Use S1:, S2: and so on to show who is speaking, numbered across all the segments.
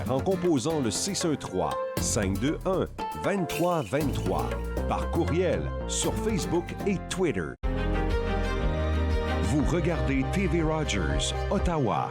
S1: bière en composant le 613-521-2323 par courriel sur Facebook et Twitter. Vous regardez TV Rogers, Ottawa.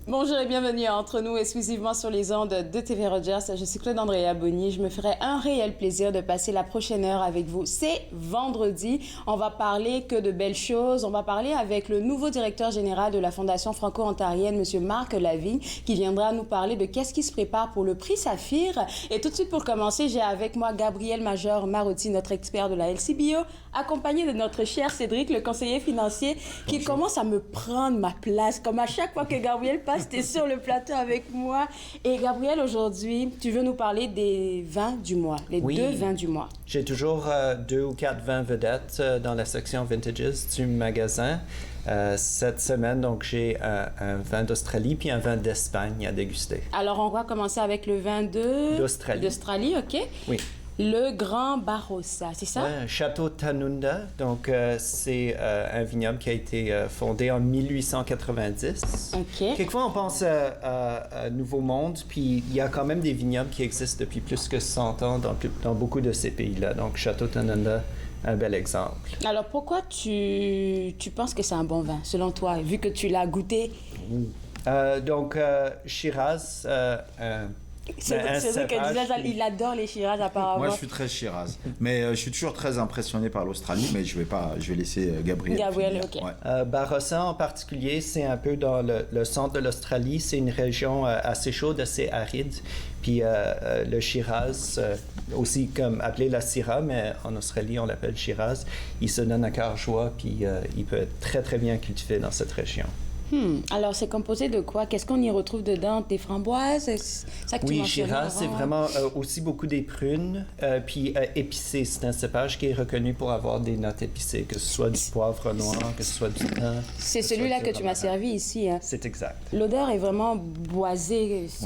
S2: Bonjour et bienvenue à Entre nous, exclusivement sur les ondes de TV Rogers. Je suis Claude Andrea Bonny. Je me ferai un réel plaisir de passer la prochaine heure avec vous. C'est vendredi. On va parler que de belles choses. On va parler avec le nouveau directeur général de la Fondation franco-ontarienne, M. Marc Lavigne, qui viendra nous parler de qu'est-ce qui se prépare pour le prix Saphir. Et tout de suite, pour commencer, j'ai avec moi Gabriel Major-Marotti, notre expert de la LCBO, accompagné de notre cher Cédric, le conseiller financier, qui commence à me prendre ma place. Comme à chaque fois que Gabriel passe, tu es sur le plateau avec moi. Et Gabriel, aujourd'hui, tu veux nous parler des vins du mois, les deux vins du mois.
S3: J'ai toujours 2 ou 4 vins vedettes dans la section Vintages du magasin. Cette semaine, donc, j'ai un vin d'Australie puis un vin d'Espagne à déguster.
S2: Alors, on va commencer avec le vin
S3: d'Australie.
S2: D'Australie, OK.
S3: Oui.
S2: Le Grand Barossa, c'est ça?
S3: Ouais, Château Tanunda. Donc, c'est un vignoble qui a été fondé en 1890.
S2: OK.
S3: Quelquefois, on pense à Nouveau Monde, puis il y a quand même des vignobles qui existent depuis plus que 100 ans dans beaucoup de ces pays-là. Donc, Château Tanunda, un bel exemple.
S2: Alors, pourquoi tu penses que c'est un bon vin, selon toi, vu que tu l'as goûté?
S3: Donc, Shiraz,
S2: C'est ce que disait, il adore les Shiraz apparemment.
S4: Moi, je suis très Shiraz. Mais je suis toujours très impressionné par l'Australie, mais je vais laisser Gabriel.
S2: Gabriel, OK.
S4: Ouais.
S3: Barossa en particulier, c'est un peu dans le centre de l'Australie. C'est une région assez chaude, assez aride. Puis le Shiraz, aussi comme appelé la Syrah, mais en Australie, on l'appelle Shiraz. Il se donne à cœur joie, puis il peut être très, très bien cultivé dans cette région.
S2: Alors, c'est composé de quoi? Qu'est-ce qu'on y retrouve dedans? Des framboises? C'est ça que tu mentionnais
S3: Shiraz,
S2: avant?
S3: c'est vraiment aussi beaucoup des prunes, puis épicé. C'est un cépage qui est reconnu pour avoir des notes épicées, que ce soit du poivre noir, que ce soit du thym.
S2: C'est celui-là que tu m'as servi ici. Hein?
S3: C'est exact.
S2: L'odeur est vraiment boisée. Est-ce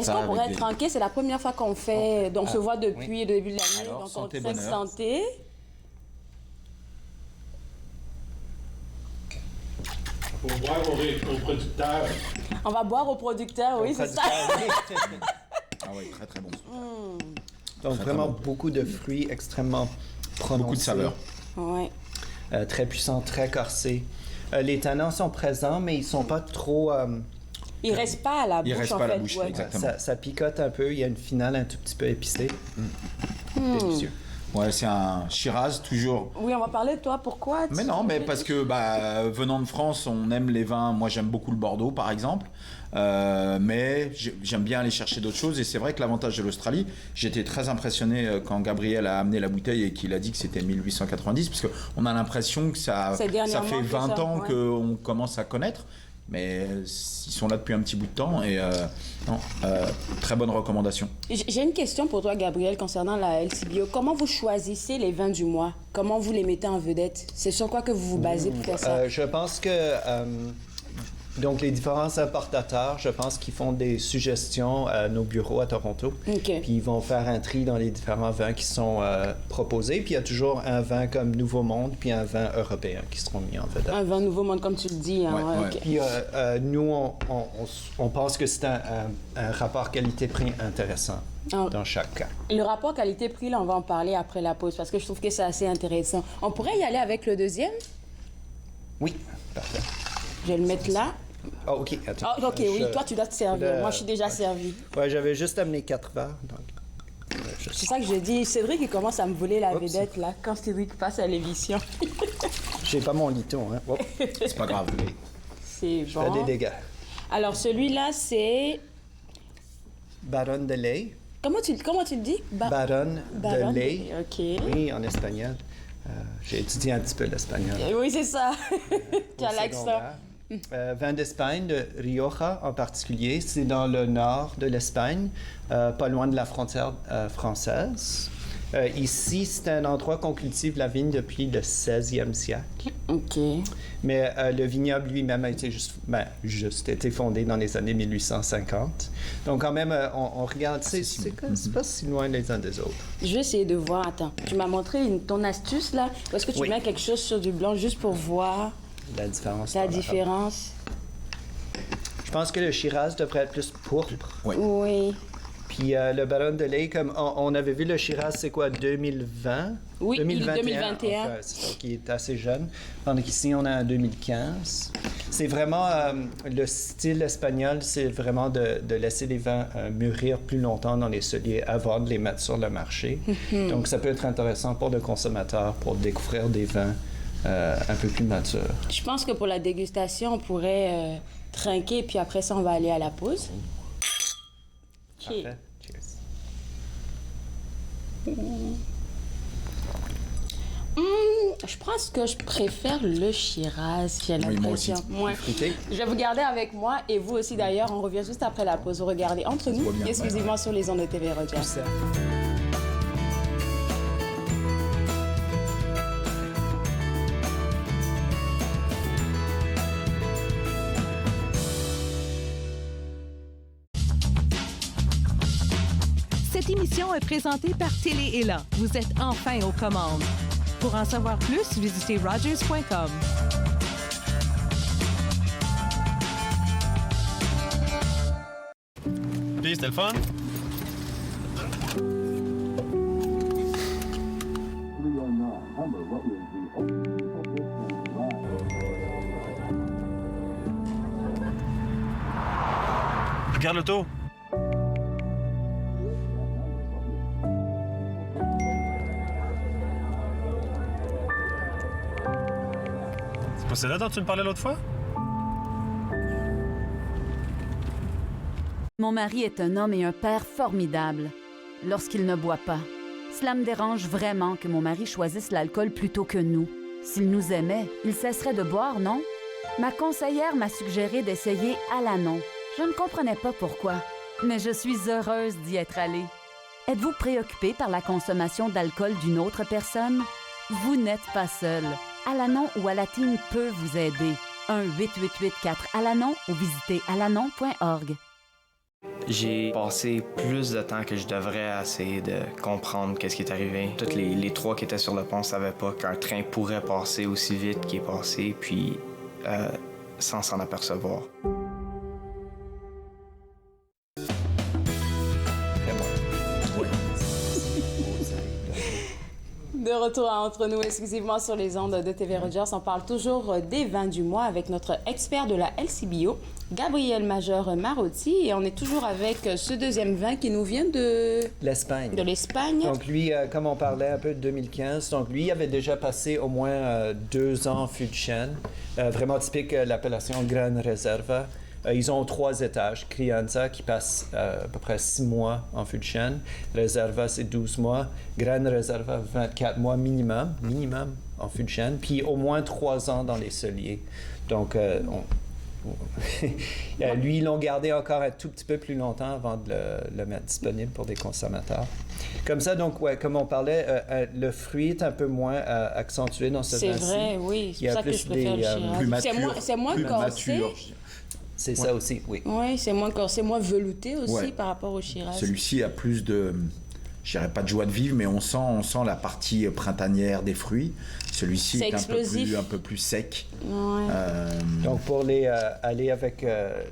S2: qu'on pourrait être tranquille? C'est la première fois qu'on fait, on se voit depuis le début de l'année.
S4: Alors,
S2: Donc,
S4: santé,
S2: on fait
S4: bonheur.
S2: santé.
S5: Pour boire au producteur.
S2: On va boire au producteur, oui, c'est ça.
S4: Ah oui, très très bon.
S3: Donc
S4: Très,
S3: vraiment
S4: très bon.
S3: beaucoup de fruits extrêmement prononcés.
S4: Beaucoup de saveurs.
S2: Ouais.
S3: Très puissants, très corsés. Les tanins sont présents, mais ils sont pas trop...
S2: Il reste pas à la bouche,
S4: Il reste
S2: en
S4: pas à la
S2: fait.
S4: bouche,
S2: Ouais.
S4: exactement.
S3: ça picote un peu. Il y a une finale un tout petit peu épicée. Délicieux.
S4: Ouais, c'est un Shiraz, toujours.
S2: Oui, on va parler de toi. Pourquoi?
S4: Mais non, mais parce que venant de France, on aime les vins. Moi, j'aime beaucoup le Bordeaux, par exemple. Mais j'aime bien aller chercher d'autres choses. Et c'est vrai que l'avantage de l'Australie, j'étais très impressionné quand Gabriel a amené la bouteille et qu'il a dit que c'était 1890, parce qu'on a l'impression que ça fait
S2: dernièrement que
S4: 20
S2: ça,
S4: ans
S2: ouais.
S4: qu'on commence à connaître. Mais ils sont là depuis un petit bout de temps et très bonne recommandation.
S2: J'ai une question pour toi, Gabriel, concernant la LCBO. Comment vous choisissez les vins du mois? Comment vous les mettez en vedette? C'est sur quoi que vous vous basez pour faire ça?
S3: Je pense que donc les différents importateurs, je pense qu'ils font des suggestions à nos bureaux à Toronto.
S2: OK.
S3: Puis ils vont faire un tri dans les différents vins qui sont proposés. Puis il y a toujours un vin comme Nouveau Monde puis un vin européen qui seront mis en vedette.
S2: Un vin Nouveau Monde, comme tu le dis. Hein?
S4: Ouais,
S2: OK.
S3: Puis nous, on pense que c'est un rapport qualité-prix intéressant dans chaque cas.
S2: Le rapport qualité-prix, là, on va en parler après la pause parce que je trouve que c'est assez intéressant. On pourrait y aller avec le deuxième?
S3: Oui, parfait.
S2: Je vais le mettre là.
S3: Ah, OK, attends.
S2: Ah, OK, oui, toi, tu dois te servir. Moi, je suis déjà servi.
S3: Ouais, j'avais juste amené 4 verres, donc...
S2: C'est ça que je dis. Cédric, il commence à me voler la vedette, là, quand Cédric passe à l'émission.
S3: J'ai pas mon liton, hein. Oh,
S4: C'est pas grave.
S2: C'est
S3: je fais des
S2: bon.
S3: dégâts.
S2: Alors, celui-là, c'est...
S3: Baron de lait.
S2: Comment tu le dis?
S3: Baron
S2: Baron
S3: de lait.
S2: OK.
S3: Oui, en espagnol. J'ai étudié un petit peu l'espagnol.
S2: Oui, c'est ça. Tu as
S3: Au
S2: l'accent.
S3: secondaire. Vin d'Espagne, de Rioja en particulier. C'est dans le nord de l'Espagne, pas loin de la frontière française. Ici, c'est un endroit qu'on cultive la vigne depuis le 16e siècle.
S2: OK.
S3: Mais le vignoble lui-même a été juste été fondé dans les années 1850. Donc quand même, on regarde, c'est pas si loin les uns des autres.
S2: Je vais essayer de voir. Attends, tu m'as montré ton astuce, là. Ou est-ce que tu mets quelque chose sur du blanc juste pour voir
S3: la différence?
S2: La différence.
S3: Je pense que le Shiraz devrait être plus pourpre.
S2: Oui.
S3: Puis le Baron de Lay, comme on avait vu, le Shiraz, c'est quoi, 2020?
S2: Oui,
S3: 2021.
S2: 2021.
S3: Donc, il est assez jeune. Pendant qu'ici, on a un 2015. C'est vraiment, le style espagnol, c'est vraiment de laisser les vins mûrir plus longtemps dans les celliers avant de les mettre sur le marché. Donc, ça peut être intéressant pour le consommateur pour découvrir des vins un peu plus matures.
S2: Je pense que pour la dégustation, on pourrait trinquer, puis après ça, on va aller à la pause. OK.
S3: Parfait. Cheers.
S2: Je pense que je préfère le Shiraz, j'ai l'impression.
S4: Moi aussi.
S3: Fruité.
S2: Je vais vous garder avec moi et vous aussi d'ailleurs. On revient juste après la pause. Vous regardez entre nous,
S4: bien,
S2: exclusivement sur les ondes de TV Rogers.
S3: Ça.
S6: Cette émission est présentée par Télé Ella. Vous êtes enfin aux commandes. Pour en savoir plus, visitez rogers.com.
S7: Puis, c'était le fun? Regarde l'auto. C'est pas celle-là dont tu me parlais l'autre fois?
S8: Mon mari est un homme et un père formidable lorsqu'il ne boit pas. Cela me dérange vraiment que mon mari choisisse l'alcool plutôt que nous. S'il nous aimait, il cesserait de boire, non? Ma conseillère m'a suggéré d'essayer Alanon. Je ne comprenais pas pourquoi, mais je suis heureuse d'y être allée. Êtes-vous préoccupé par la consommation d'alcool d'une autre personne? Vous n'êtes pas seul. Alanon ou Alatine peut vous aider. 1-888-4-ALANON ou visitez alanon.org.
S9: J'ai passé plus de temps que je devrais à essayer de comprendre qu'est-ce qui est arrivé. Tous les trois qui étaient sur le pont ne savaient pas qu'un train pourrait passer aussi vite qu'il est passé, puis sans s'en apercevoir.
S2: De retour entre nous exclusivement sur les ondes de TV Rogers, on parle toujours des vins du mois avec notre expert de la LCBO, Gabriel Major-Marotti, et on est toujours avec ce deuxième vin qui nous vient de
S3: l'Espagne.
S2: De l'Espagne.
S3: Donc lui, comme on parlait un peu de 2015, donc lui avait déjà passé au moins 2 ans en fût de chêne, vraiment typique l'appellation Gran Reserva. Ils ont 3 étages. Crianza qui passe à peu près 6 mois en fût de chêne. Reserva, c'est 12 mois. Gran Reserva, 24 mois minimum en fût de chêne. Puis au moins 3 ans dans les celliers. Donc, lui, ils l'ont gardé encore un tout petit peu plus longtemps avant de le mettre disponible pour des consommateurs. Comme ça, donc, comme on parlait, le fruit est un peu moins accentué dans ce vin-ci.
S2: C'est vrai, oui. C'est pour ça que je préfère le Shiraz.
S4: Plus mature.
S2: C'est moins corsé.
S3: C'est ça aussi, oui.
S2: Oui, c'est moins corsé, moins velouté aussi par rapport au Shiraz.
S4: Celui-ci a plus de, je dirais pas de joie de vivre, mais on sent la partie printanière des fruits. Celui-ci est un peu plus sec.
S2: Ouais.
S3: Donc pour aller avec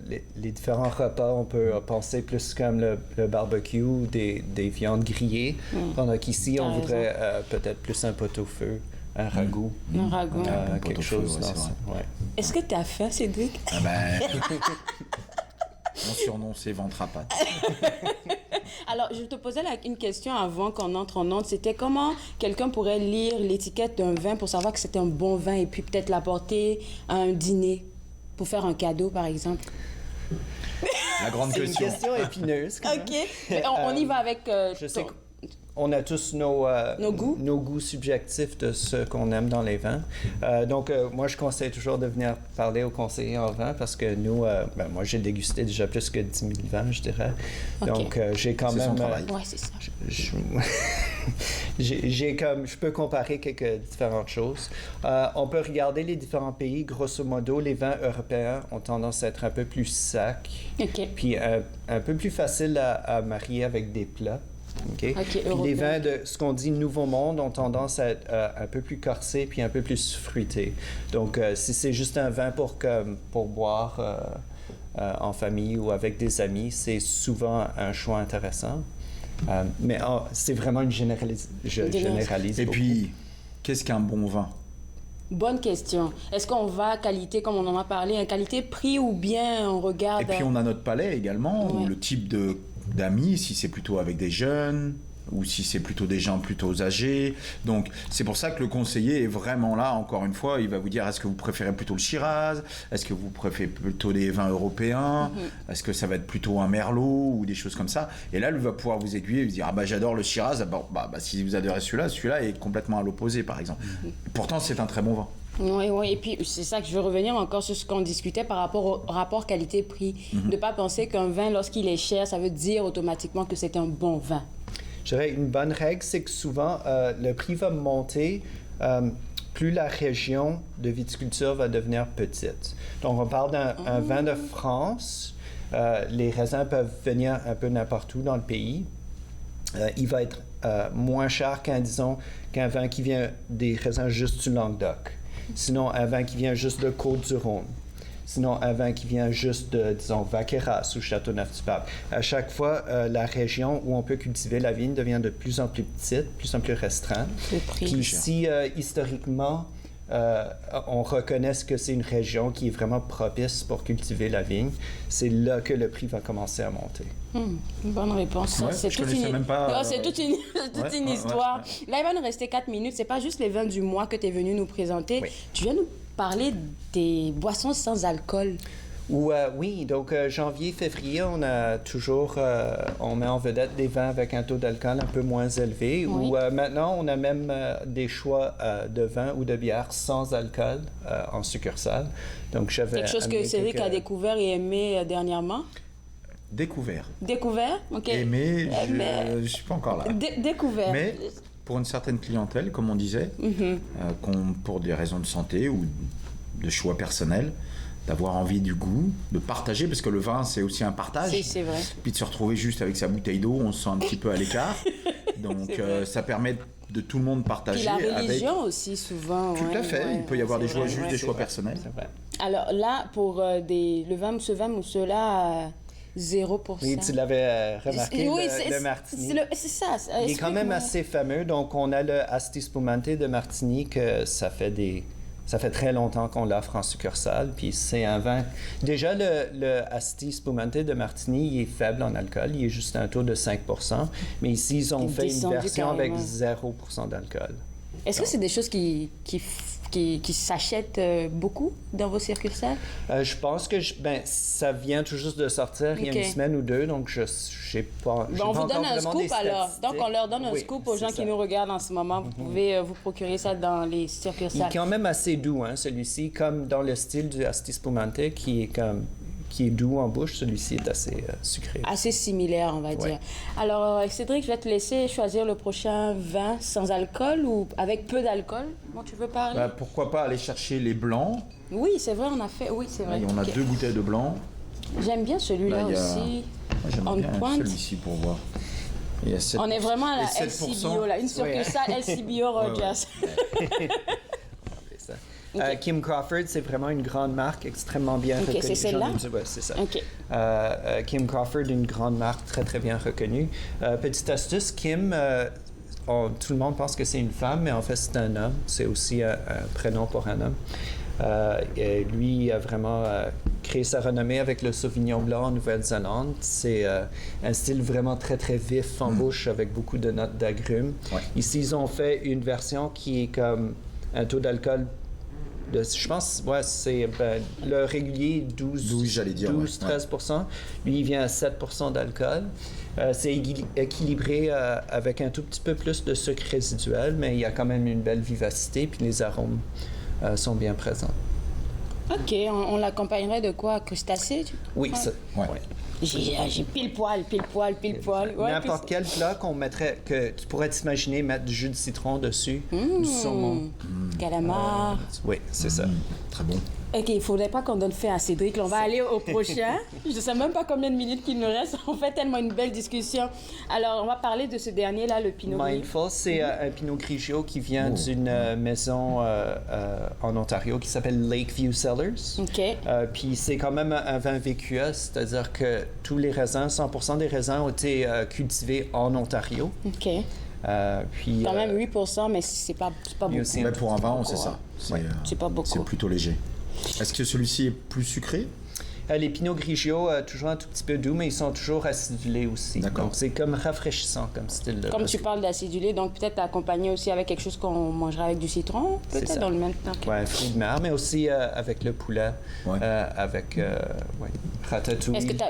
S3: les différents repas, on peut penser plus comme le barbecue, des viandes grillées. Pendant qu'ici, on voudrait peut-être plus un pot-au-feu. Un ragoût.
S2: Un ragoût.
S3: Quelque chose dans ça. Ouais.
S2: Est-ce que tu as faim, Cédric?
S4: Ah ben... Mon surnom, c'est ventre à pattes.
S2: Alors, je te posais une question avant qu'on entre en onde. C'était comment quelqu'un pourrait lire l'étiquette d'un vin pour savoir que c'était un bon vin et puis peut-être l'apporter à un dîner pour faire un cadeau, par exemple?
S4: La grande
S3: C'est
S4: question.
S3: une question épineuse.
S2: OK. On y va avec...
S3: je sais qu'on a tous nos goûts subjectifs de ce qu'on aime dans les vins. Donc, moi, je conseille toujours de venir parler aux conseillers en vin parce que nous, moi, j'ai dégusté déjà plus que 10 000 vins, je dirais. Okay. Donc, j'ai quand même...
S2: Oui, c'est ça.
S3: Je peux comparer quelques différentes choses. On peut regarder les différents pays. Grosso modo, les vins européens ont tendance à être un peu plus secs, puis un peu plus faciles à marier avec des plats. Puis les vins de ce qu'on dit Nouveau Monde ont tendance à être un peu plus corsés puis un peu plus fruités. Donc, si c'est juste un vin pour boire en famille ou avec des amis, c'est souvent un choix intéressant. Mais c'est vraiment une généralise. Je généralise
S4: Et
S3: beaucoup.
S4: puis, qu'est-ce qu'un bon vin?
S2: Bonne question. Est-ce qu'on va qualité, comme on en a parlé, qualité-prix ou bien on regarde...
S4: Et puis on a notre palais également, ou le type d'amis, si c'est plutôt avec des jeunes, ou si c'est plutôt des gens plutôt âgés. Donc c'est pour ça que le conseiller est vraiment là, encore une fois, il va vous dire est-ce que vous préférez plutôt le Shiraz, est-ce que vous préférez plutôt des vins européens, est-ce que ça va être plutôt un Merlot ou des choses comme ça. Et là, il va pouvoir vous aiguiller et vous dire ah bah j'adore le Shiraz, si vous adorez celui-là est complètement à l'opposé par exemple. Pourtant c'est un très bon vin.
S2: Oui, et puis c'est ça que je veux revenir encore sur ce qu'on discutait par rapport au rapport qualité-prix. De ne pas penser qu'un vin, lorsqu'il est cher, ça veut dire automatiquement que c'est un bon vin.
S3: Je dirais une bonne règle, c'est que souvent, le prix va monter plus la région de viticulture va devenir petite. Donc, on parle d'un vin de France. Les raisins peuvent venir un peu n'importe où dans le pays. Il va être moins cher qu'un vin qui vient des raisins juste du Languedoc. Sinon, un vin qui vient juste de Côte-du-Rhône. Sinon, un vin qui vient juste de, disons, Vaqueras ou Châteauneuf-du-Pape. À chaque fois, la région où on peut cultiver la vigne devient de plus en plus petite, de plus en plus restreinte. Puis si, historiquement, on reconnaît que c'est une région qui est vraiment propice pour cultiver la vigne, c'est là que le prix va commencer à monter.
S2: Bonne réponse.
S4: Ouais,
S2: c'est toute une histoire. Là, il va nous rester 4 minutes. C'est pas juste les vins du mois que tu es venu nous présenter.
S3: Oui.
S2: Tu viens nous parler des boissons sans alcool.
S3: Oui, donc janvier, février, on a toujours, on met en vedette des vins avec un taux d'alcool un peu moins élevé.
S2: Oui.
S3: Ou maintenant, on a même des choix de vins ou de bières sans alcool en succursale. Donc, j'avais
S2: quelque chose que Cédric a découvert et aimé dernièrement.
S4: Découvert.
S2: Découvert, ok.
S4: Aimé, je ne suis pas encore là.
S2: Découvert.
S4: Mais pour une certaine clientèle, comme on disait, pour des raisons de santé ou de choix personnels, d'avoir envie du goût, de partager, parce que le vin, c'est aussi un partage.
S2: C'est vrai.
S4: Puis de se retrouver juste avec sa bouteille d'eau, on se sent un petit peu à l'écart. Donc, ça permet de tout le monde partager.
S2: Puis la religion aussi, souvent.
S4: Tout à fait. Il peut y avoir des choix, juste des choix personnels.
S3: C'est vrai.
S2: Alors là, pour ce vin mousseux-là, 0%.
S3: Oui, tu l'avais remarqué,
S2: Oui,
S3: le Martini.
S2: C'est ça.
S3: Il est quand même assez fameux. Donc, on a le Asti Spumante de Martini, que ça fait très longtemps qu'on l'offre en succursale. Puis c'est un vin... Déjà, le Asti Spumante de Martini, il est faible en alcool. Il est juste un taux de 5%. Mais ici, ils ont fait une version avec 0% d'alcool.
S2: Est-ce que c'est des choses qui s'achètent beaucoup dans vos succursales?
S3: Je pense que ça vient tout juste de sortir il y a une semaine ou deux, donc je n'ai pas.
S2: On vous donne un scoop alors. Donc on leur donne un scoop aux gens qui nous regardent en ce moment. Vous pouvez vous procurer ça dans les succursales.
S3: Il est quand même assez doux, celui-ci, comme dans le style du Asti Spumante, qui est doux en bouche. Celui-ci est assez sucré.
S2: Assez similaire, on va dire. Alors, Cédric, je vais te laisser choisir le prochain vin sans alcool ou avec peu d'alcool dont tu veux parler.
S4: Pourquoi pas aller chercher les blancs.
S2: Oui, c'est vrai, on a fait... Oui, c'est vrai.
S4: Là, on a 2 bouteilles de blanc.
S2: J'aime bien celui-là
S4: Là,
S2: aussi.
S4: J'aime bien
S2: pointe.
S4: celui-ci pour voir.
S2: On est vraiment à la LC Bio, là. Une succursale LC Bio Rogers.
S3: Kim Crawford, c'est vraiment une grande marque extrêmement bien reconnue.
S2: C'est celle-là?
S3: Ouais, c'est ça.
S2: Okay.
S3: Kim Crawford, une grande marque très, très bien reconnue. Petite astuce, Kim, tout le monde pense que c'est une femme, mais en fait, c'est un homme. C'est aussi un prénom pour un homme. Et lui a vraiment créé sa renommée avec le Sauvignon blanc en Nouvelle-Zélande. C'est un style vraiment très, très vif en bouche avec beaucoup de notes d'agrumes. Ouais. Ici, ils ont fait une version qui est comme un taux d'alcool je pense, c'est le régulier 12-13%. Lui, il vient à 7% d'alcool. C'est équilibré avec un tout petit peu plus de sucre résiduel, mais il y a quand même une belle vivacité, puis les arômes sont bien présents.
S2: OK. On l'accompagnerait de quoi? Crustacés?
S3: Oui,
S2: ouais. J'ai pile poil. Ouais,
S3: N'importe quel plat qu'on mettrait, que tu pourrais t'imaginer mettre du jus de citron dessus, du saumon.
S2: Calamar.
S3: Oui, c'est ça.
S4: Très bon.
S2: OK, il faudrait pas qu'on donne fin à Cédric. Là, on va aller au prochain. Je ne sais même pas combien de minutes qu'il nous reste. On fait tellement une belle discussion. Alors, on va parler de ce dernier-là, le Pinot Gris.
S3: Mindful, c'est un Pinot Grigio qui vient d'une maison en Ontario qui s'appelle Lakeview Cellars.
S2: OK.
S3: Puis c'est quand même un vin VQA, c'est-à-dire que tous les raisins, 100% des raisins ont été cultivés en Ontario.
S2: OK.
S3: Puis,
S2: Quand même 8%, mais c'est pas beaucoup.
S3: aussi
S4: Mais pour un vin, c'est ça.
S2: C'est pas beaucoup.
S4: C'est plutôt léger. Est-ce que celui-ci est plus sucré?
S3: Les Pinot Grigio, toujours un tout petit peu doux, mais ils sont toujours acidulés aussi.
S4: D'accord.
S3: Donc c'est comme rafraîchissant comme style de
S2: Comme tu parles d'acidulé, donc peut-être accompagné aussi avec quelque chose qu'on mangerait avec du citron,
S3: C'est
S2: peut-être
S3: ça.
S2: dans le même temps.
S3: Ouais, un fruit de mer, mais aussi avec le poulet,
S4: Ouais.
S3: avec ratatouille.
S2: Est-ce que tu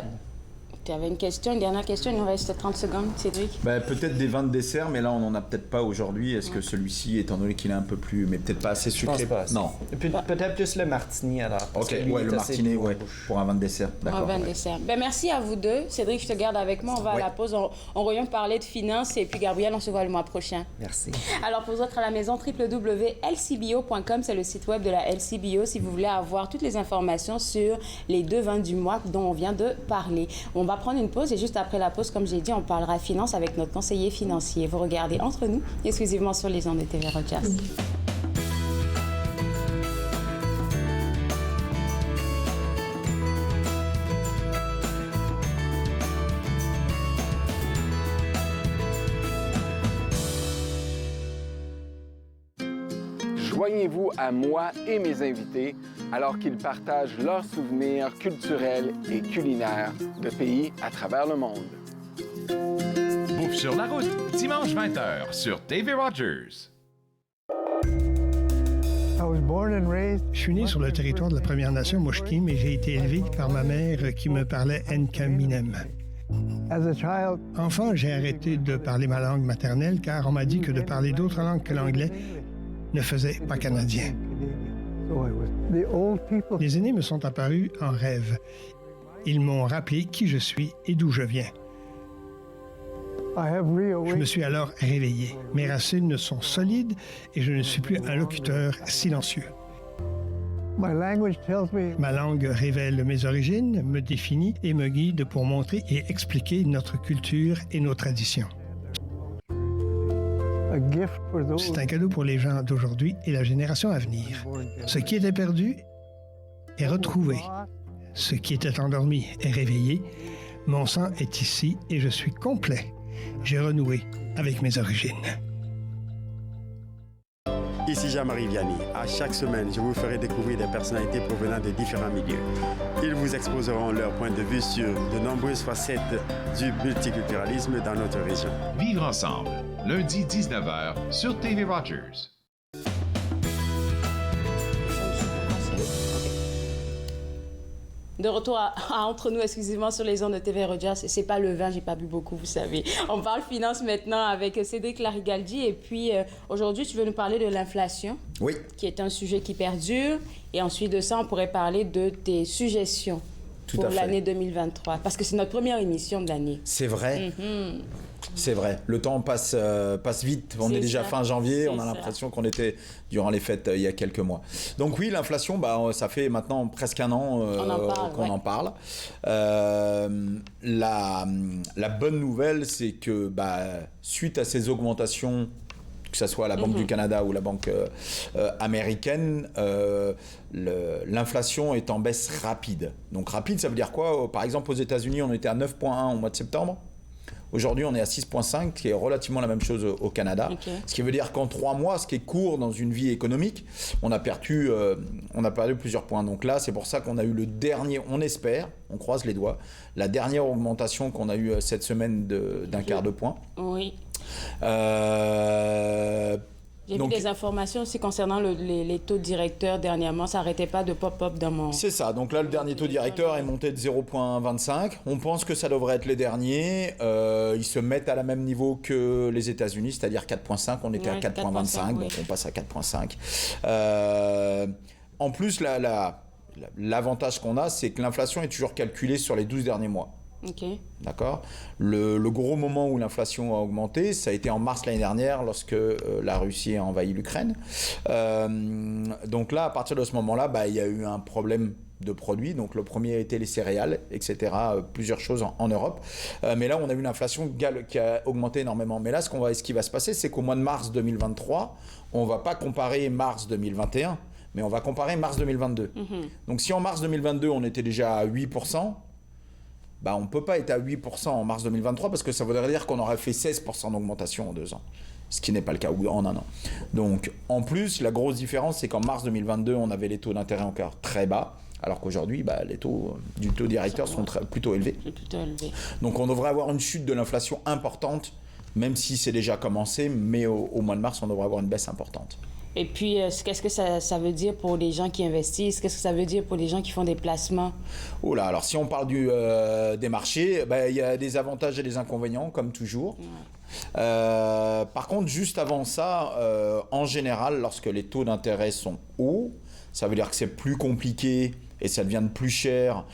S2: avais une question, une dernière question? Il nous reste 30 secondes, Cédric.
S4: Bah, peut-être des vins de dessert, mais là on n'en a peut-être pas aujourd'hui. Est-ce que celui-ci, étant donné qu'il est un peu plus, mais peut-être pas assez
S3: Je pense
S4: sucré?
S3: pas.
S4: Non.
S3: Peut-être plus le martini alors. parce
S4: Ok,
S3: que lui,
S4: ouais,
S3: il est
S4: le
S3: assez
S4: martinet,
S3: doux en
S4: ouais,
S3: bouche.
S4: pour un vin de dessert. D'accord.
S2: Un vin de
S4: ouais.
S2: dessert. Ben, merci à vous deux. Cédric, je te garde avec moi. On va à la pause. On revient parler de finances. Et puis, Gabriel, on se voit le mois prochain.
S3: Merci.
S2: Alors, pour vous autres à la maison, www.lcbo.com, c'est le site web de la LCBO si vous voulez avoir toutes les informations sur les 2 vins du mois dont on vient de parler. On va prendre une pause et juste après la pause, comme j'ai dit, on parlera finance avec notre conseiller financier. Vous regardez Entre nous, exclusivement sur les ondes de TV Rogers.
S10: Joignez-vous à moi et mes invités alors qu'ils partagent leurs souvenirs culturels et culinaires de pays à travers le monde.
S11: Bouffe sur la route, dimanche 20h sur TV Rogers.
S12: Je suis né sur le territoire de la Première Nation Musqueam, mais j'ai été élevé par ma mère qui me parlait Nkaminem. Enfant, j'ai arrêté de parler ma langue maternelle car on m'a dit que de parler d'autres langues que l'anglais ne faisait pas canadien. Les aînés me sont apparus en rêve. Ils m'ont rappelé qui je suis et d'où je viens. Je me suis alors réveillé. Mes racines sont solides et je ne suis plus un locuteur silencieux. Ma langue révèle mes origines, me définit et me guide pour montrer et expliquer notre culture et nos traditions. C'est un cadeau pour les gens d'aujourd'hui et la génération à venir. Ce qui était perdu est retrouvé. Ce qui était endormi est réveillé. Mon sang est ici et je suis complet. J'ai renoué avec mes origines.
S13: Ici Jean-Marie Vianney. À chaque semaine, je vous ferai découvrir des personnalités provenant de différents milieux. Ils vous exposeront leur point de vue sur de nombreuses facettes du multiculturalisme dans notre région.
S11: Vivre ensemble, lundi 19h sur TV Rogers.
S2: De retour à Entre nous, exclusivement sur les ondes de TV Rogers. C'est pas le vin, j'ai pas bu beaucoup, vous savez. On parle finance maintenant avec Cédric Larigaldi. Et puis, aujourd'hui, tu veux nous parler de l'inflation.
S4: Oui.
S2: Qui est un sujet qui perdure. Et ensuite de ça, on pourrait parler de tes suggestions pour l'année 2023. Parce que c'est notre première émission de l'année.
S4: C'est vrai.
S2: Mm-hmm.
S4: C'est vrai. Le temps passe vite. On est déjà fin janvier. On a l'impression qu'on était durant les fêtes il y a quelques mois. Donc oui, l'inflation, ça fait maintenant presque un an qu'on en parle. La bonne nouvelle, c'est que suite à ces augmentations, que ce soit la Banque du Canada ou la Banque américaine, l'inflation est en baisse rapide. Donc rapide, ça veut dire quoi? Par exemple, aux États-Unis, on était à 9,1 au mois de septembre. Aujourd'hui, on est à 6,5, qui est relativement la même chose au Canada. Okay. Ce qui veut dire qu'en 3 mois, ce qui est court dans une vie économique, on a perdu plusieurs points. Donc là, c'est pour ça qu'on a eu le dernier, on espère, on croise les doigts, la dernière augmentation qu'on a eue cette semaine d'un quart de point.
S2: Oui. J'ai vu des informations aussi concernant les taux directeurs dernièrement. Ça n'arrêtait pas de pop-up dans mon...
S4: C'est ça. Donc là, le dernier taux directeur est monté de 0,25. On pense que ça devrait être les derniers. Ils se mettent à la même niveau que les États-Unis, c'est-à-dire 4,5. On était à 4,25. Donc on passe à 4,5. En plus, l'avantage qu'on a, c'est que l'inflation est toujours calculée sur les 12 derniers mois.
S2: OK.
S4: D'accord. Le gros moment où l'inflation a augmenté, ça a été en mars l'année dernière, lorsque la Russie a envahi l'Ukraine. Donc là, à partir de ce moment-là, il y a eu un problème de produits. Donc le premier a été les céréales, etc. Plusieurs choses en Europe. Mais là, on a eu une inflation qui a augmenté énormément. Mais là, ce qui va se passer, c'est qu'au mois de mars 2023, on ne va pas comparer mars 2021, mais on va comparer mars 2022. Donc si en mars 2022, on était déjà à 8%, on ne peut pas être à 8% en mars 2023 parce que ça voudrait dire qu'on aurait fait 16% d'augmentation en 2 ans. Ce qui n'est pas le cas en 1 an. Donc en plus, la grosse différence, c'est qu'en mars 2022, on avait les taux d'intérêt encore très bas. Alors qu'aujourd'hui, les taux du taux directeur sont plutôt élevés. Donc on devrait avoir une chute de l'inflation importante, même si c'est déjà commencé, mais au mois de mars, on devrait avoir une baisse importante.
S2: Et puis, qu'est-ce que ça veut dire pour les gens qui investissent? Qu'est-ce que ça veut dire pour les gens qui font des placements?
S4: Oh là, alors si on parle des marchés, il y a des avantages et des inconvénients, comme toujours. Ouais. Par contre, juste avant ça, en général, lorsque les taux d'intérêt sont hauts, ça veut dire que c'est plus compliqué et ça devient plus cher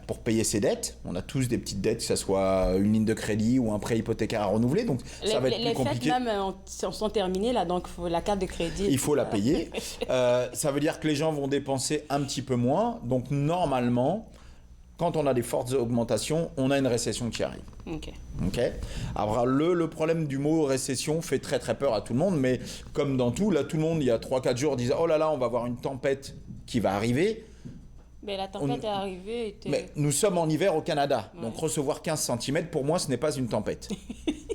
S4: pour payer ses dettes. On a tous des petites dettes, que ce soit une ligne de crédit ou un prêt hypothécaire à renouveler, donc ça va être plus compliqué.
S2: Les fêtes même sont terminées, là, donc la carte de crédit...
S4: Il faut la payer. Ça veut dire que les gens vont dépenser un petit peu moins, donc normalement, quand on a des fortes augmentations, on a une récession qui arrive.
S2: OK.
S4: Alors le problème du mot récession fait très très peur à tout le monde, mais comme dans tout, là tout le monde il y a 3-4 jours disait oh là là, on va avoir une tempête qui va arriver.
S2: Mais la tempête est arrivée.
S4: Mais nous sommes en hiver au Canada, donc recevoir 15 cm pour moi ce n'est pas une tempête.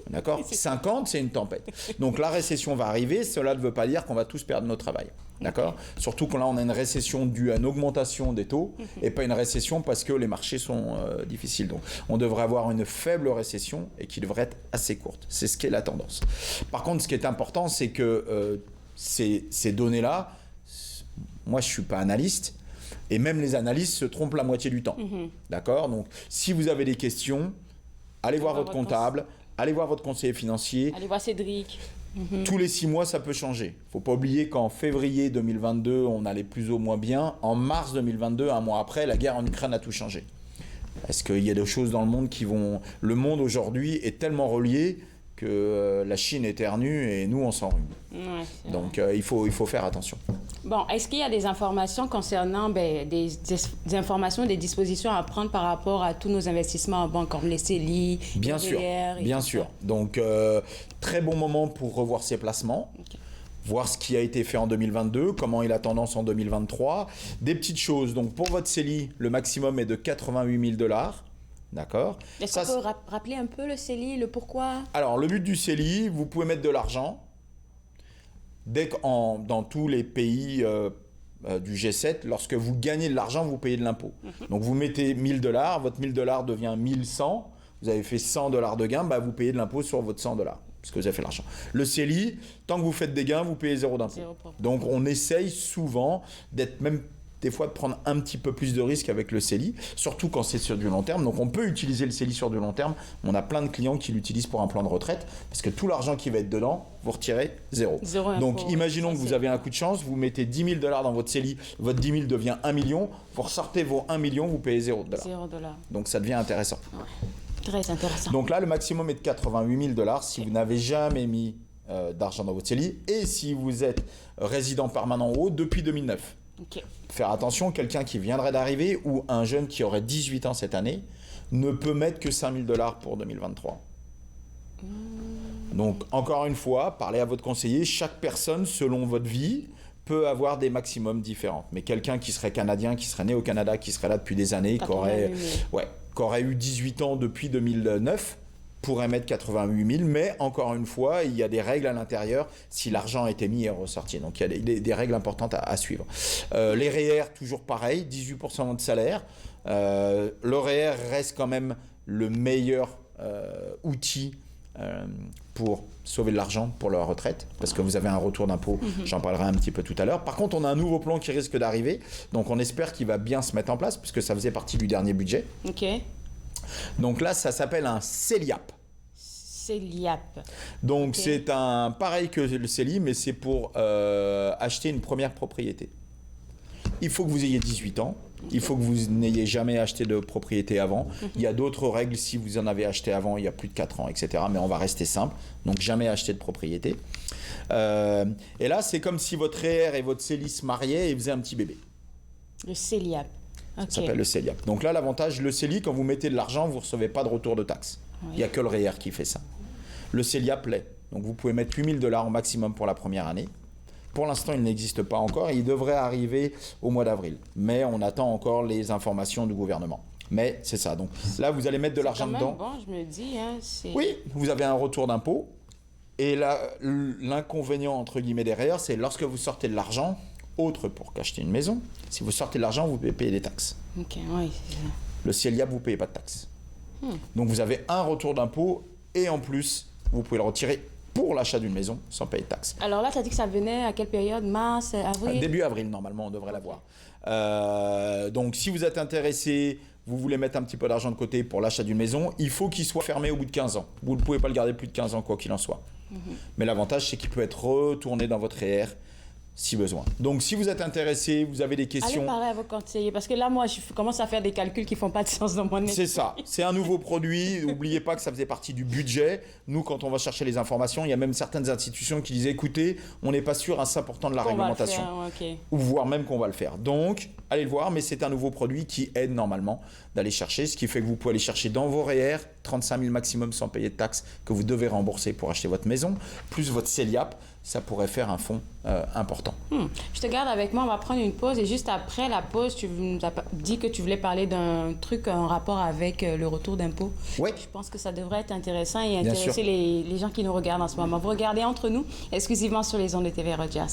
S4: D'accord. 50 c'est une tempête. Donc la récession va arriver, cela ne veut pas dire qu'on va tous perdre notre travail. D'accord. Surtout quand là on a une récession due à une augmentation des taux et pas une récession parce que les marchés sont difficiles. Donc on devrait avoir une faible récession et qui devrait être assez courte. C'est ce qui est la tendance. Par contre, ce qui est important, c'est que ces données-là, moi je ne suis pas analyste et même les analystes se trompent la moitié du temps. D'accord. Donc si vous avez des questions, allez voir votre comptable, allez voir votre conseiller financier.
S2: Allez voir Cédric.
S4: Tous les 6 mois, ça peut changer. Il ne faut pas oublier qu'en février 2022, on allait plus ou moins bien. En mars 2022, un mois après, la guerre en Ukraine a tout changé. Est-ce qu'il y a des choses dans le monde qui vont... Le monde aujourd'hui est tellement relié que la Chine éternue et nous, on s'enrhume. Ouais, donc, il faut faire attention.
S2: Bon, est-ce qu'il y a des informations concernant des informations, des dispositions à prendre par rapport à tous nos investissements en banque, comme les CELI,
S4: bien
S2: les
S4: sûr,
S2: VR
S4: bien sûr. Donc, très bon moment pour revoir ses placements. Voir ce qui a été fait en 2022, comment est la tendance en 2023. Des petites choses. Donc, pour votre CELI, le maximum est de 88 000 $. D'accord.
S2: Est-ce qu'on peut rappeler un peu le CELI, le pourquoi?
S4: Alors, le but du CELI, vous pouvez mettre de l'argent. Dans tous les pays du G7, lorsque vous gagnez de l'argent, vous payez de l'impôt. Donc, vous mettez 1 000 $, votre 1 000 $ devient 1 100. Vous avez fait 100 $ de gain, vous payez de l'impôt sur votre 100 $. Parce que vous avez fait l'argent. Le CELI, tant que vous faites des gains, vous payez 0 d'impôt. Donc, on essaye souvent d'être même des fois de prendre un petit peu plus de risques avec le CELI, surtout quand c'est sur du long terme. Donc on peut utiliser le CELI sur du long terme. On a plein de clients qui l'utilisent pour un plan de retraite, parce que tout l'argent qui va être dedans, vous retirez 0. Donc imaginons que vous avez un coup de chance, vous mettez 10 000 $ dans votre CELI, votre 10 000 devient 1 million, vous ressortez vos 1 million, vous payez 0 $.
S2: 0 $.
S4: Donc ça devient intéressant.
S2: Ouais. Très intéressant.
S4: Donc là, le maximum est de 88 000 $ si vous n'avez jamais mis d'argent dans votre CELI et si vous êtes résident permanent en haut depuis 2009. Faire attention, quelqu'un qui viendrait d'arriver ou un jeune qui aurait 18 ans cette année ne peut mettre que 5 000 $ pour 2023. Donc, encore une fois, parlez à votre conseiller. Chaque personne, selon votre vie, peut avoir des maximums différents. Mais quelqu'un qui serait canadien, qui serait né au Canada, qui serait là depuis des années, qui aurait eu 18 ans depuis 2009, pourrait mettre 88 000, mais encore une fois, il y a des règles à l'intérieur si l'argent a été mis et ressorti. Donc il y a des règles importantes à suivre. Les REER, toujours pareil, 18% de salaire. Le REER reste quand même le meilleur outil pour sauver de l'argent pour leur retraite, parce que vous avez un retour d'impôt, j'en parlerai un petit peu tout à l'heure. Par contre, on a un nouveau plan qui risque d'arriver, donc on espère qu'il va bien se mettre en place, puisque ça faisait partie du dernier budget. Donc là, ça s'appelle un CELIAP.
S2: CELIAP.
S4: Donc c'est pareil que le CELI, mais c'est pour acheter une première propriété. il faut que vous ayez 18 ans. Il faut que vous n'ayez jamais acheté de propriété avant. Il y a d'autres règles si vous en avez acheté avant, il y a plus de 4 ans, etc. Mais on va rester simple. Donc, jamais acheter de propriété. Et là, c'est comme si votre REER et votre CELI se mariaient et faisaient un petit bébé.
S2: Le CELIAP.
S4: Ça s'appelle le CELIAP. Donc là, l'avantage, le CELI, quand vous mettez de l'argent, vous ne recevez pas de retour de taxe. Il n'y a que le REER qui fait ça. Le CELIAP l'est. Donc, vous pouvez mettre 8 000 $ au maximum pour la première année. Pour l'instant, il n'existe pas encore. Il devrait arriver au mois d'avril. Mais on attend encore les informations du gouvernement. Mais c'est ça. Donc là, vous allez mettre de l'argent dedans.
S2: Bon, je me dis. Hein,
S4: oui, vous avez un retour d'impôt. Et là, l'inconvénient, entre guillemets, derrière, c'est lorsque vous sortez de l'argent, autre pour qu'acheter une maison, si vous sortez de l'argent, vous pouvez payer des taxes.
S2: Ok, oui, c'est ça.
S4: Le CELIAP, vous ne payez pas de taxes. Donc vous avez un retour d'impôt et en plus, vous pouvez le retirer pour l'achat d'une maison sans payer de taxes.
S2: Alors là, tu as dit que ça venait à quelle période? Mars, avril?
S4: Début avril, normalement, on devrait l'avoir. Donc, si vous êtes intéressé, vous voulez mettre un petit peu d'argent de côté pour l'achat d'une maison, il faut qu'il soit fermé au bout de 15 ans. Vous ne pouvez pas le garder plus de 15 ans, quoi qu'il en soit. Mais l'avantage, c'est qu'il peut être retourné dans votre REER si besoin. Donc, si vous êtes intéressé, vous avez des questions...
S2: Allez parler à vos conseillers, parce que là, moi, je commence à faire des calculs qui ne font pas de sens dans mon esprit.
S4: C'est ça. C'est un nouveau produit. N'oubliez pas que ça faisait partie du budget. Nous, quand on va chercher les informations, il y a même certaines institutions qui disaient, écoutez, on n'est pas sûr à 100% de la réglementation. Ou voire même qu'on va le faire. Donc, allez le voir, mais c'est un nouveau produit qui aide normalement d'aller chercher, ce qui fait que vous pouvez aller chercher dans vos REER 35 000 maximum sans payer de taxes que vous devez rembourser pour acheter votre maison, plus votre CELIAP, ça pourrait faire un fonds important.
S2: Je te garde avec moi, on va prendre une pause et juste après la pause, tu nous as dit que tu voulais parler d'un truc en rapport avec le retour d'impôt.
S4: Oui.
S2: Je pense que ça devrait être intéressant et intéresser les gens qui nous regardent en ce moment. Vous regardez Entre nous, exclusivement sur les ondes de TV Rogers.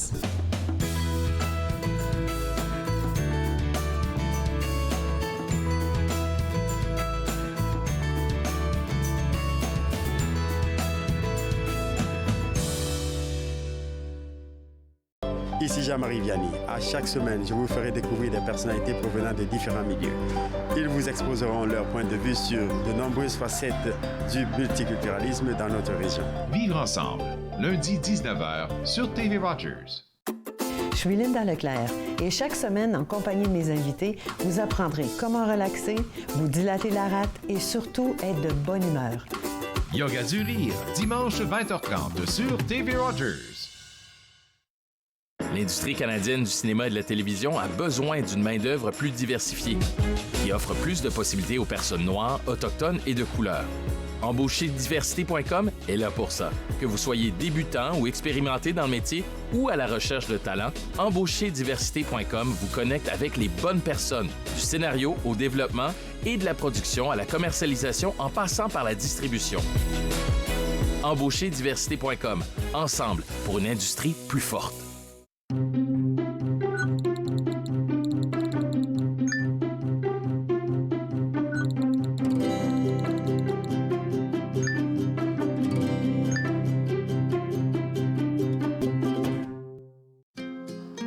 S13: Ici Jean-Marie Vianney. À chaque semaine, je vous ferai découvrir des personnalités provenant de différents milieux. Ils vous exposeront leur point de vue sur de nombreuses facettes du multiculturalisme dans notre région.
S11: Vivre ensemble, lundi 19h sur TV Rogers.
S14: Je suis Linda Leclerc et chaque semaine, en compagnie de mes invités, vous apprendrez comment relaxer, vous dilater la rate et surtout être de bonne humeur.
S11: Yoga du rire, dimanche 20h30 sur TV Rogers.
S15: L'industrie canadienne du cinéma et de la télévision a besoin d'une main-d'œuvre plus diversifiée, qui offre plus de possibilités aux personnes noires, autochtones et de couleur. Embaucherdiversité.com est là pour ça. Que vous soyez débutant ou expérimenté dans le métier ou à la recherche de talent, Embaucherdiversité.com vous connecte avec les bonnes personnes, du scénario au développement et de la production à la commercialisation en passant par la distribution. Embaucherdiversité.com, ensemble pour une industrie plus forte.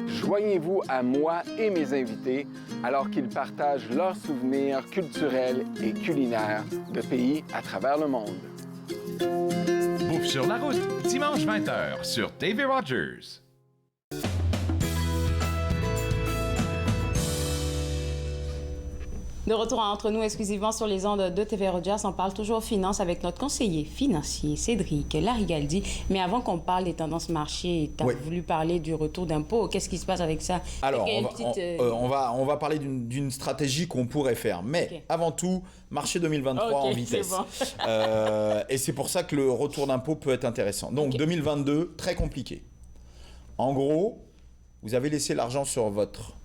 S10: Joignez-vous à moi et mes invités alors qu'ils partagent leurs souvenirs culturels et culinaires de pays à travers le monde.
S11: Bouffe sur la route, dimanche 20h sur TV Rogers.
S2: De retour Entre nous, exclusivement sur les ondes de TV Rogers, on parle toujours finances avec notre conseiller financier, Cédric Larigaldi. Mais avant qu'on parle des tendances marché, tu as voulu parler du retour d'impôt. Qu'est-ce qui se passe avec ça?
S4: Alors, on va parler d'une stratégie qu'on pourrait faire. Mais avant tout, marché 2023 en vitesse. Bon. Et c'est pour ça que le retour d'impôt peut être intéressant. Donc, 2022, très compliqué. En gros, vous avez laissé l'argent sur votre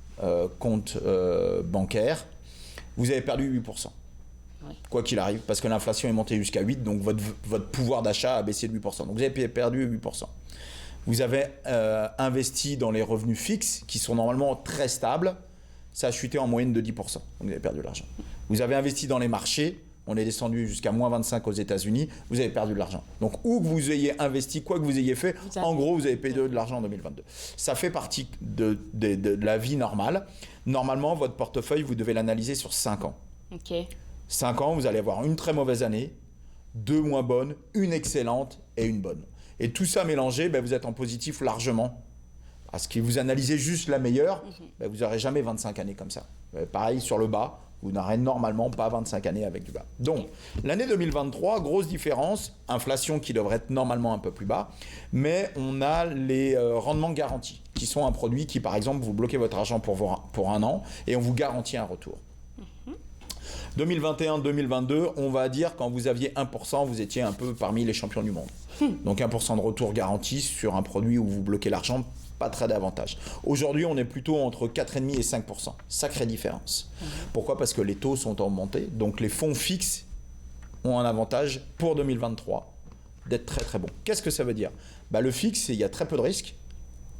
S4: compte bancaire. Vous avez perdu 8%. Quoi qu'il arrive, parce que l'inflation est montée jusqu'à 8%, donc votre pouvoir d'achat a baissé de 8%. Donc vous avez perdu 8%. Vous avez investi dans les revenus fixes, qui sont normalement très stables. Ça a chuté en moyenne de 10%. Donc vous avez perdu de l'argent. Vous avez investi dans les marchés. On est descendu jusqu'à moins 25 aux États-Unis. Vous avez perdu de l'argent. Donc, où que vous ayez investi, quoi que vous ayez fait, en gros, vous avez payé de l'argent en 2022. Ça fait partie de la vie normale. Normalement, votre portefeuille, vous devez l'analyser sur 5 ans. 5 ans, vous allez avoir une très mauvaise année, 2 moins bonnes, une excellente et une bonne. Et tout ça mélangé, vous êtes en positif largement Parce que vous analysez juste la meilleure, ben, vous n'aurez jamais 25 années comme ça. Pareil sur le bas, vous n'aurez normalement pas 25 années avec du bas. Donc, l'année 2023, grosse différence, inflation qui devrait être normalement un peu plus bas, mais on a les rendements garantis, qui sont un produit qui, par exemple, vous bloquez votre argent pour un an et on vous garantit un retour. 2021-2022, on va dire quand vous aviez 1%, vous étiez un peu parmi les champions du monde. Donc 1% de retour garanti sur un produit où vous bloquez l'argent, pas très d'avantage. Aujourd'hui, on est plutôt entre 4,5 et 5%. Sacrée différence. Pourquoi ? Parce que les taux sont augmentés. Donc les fonds fixes ont un avantage pour 2023 d'être très très bons. Qu'est-ce que ça veut dire ? Bah, le fixe, il y a très peu de risques,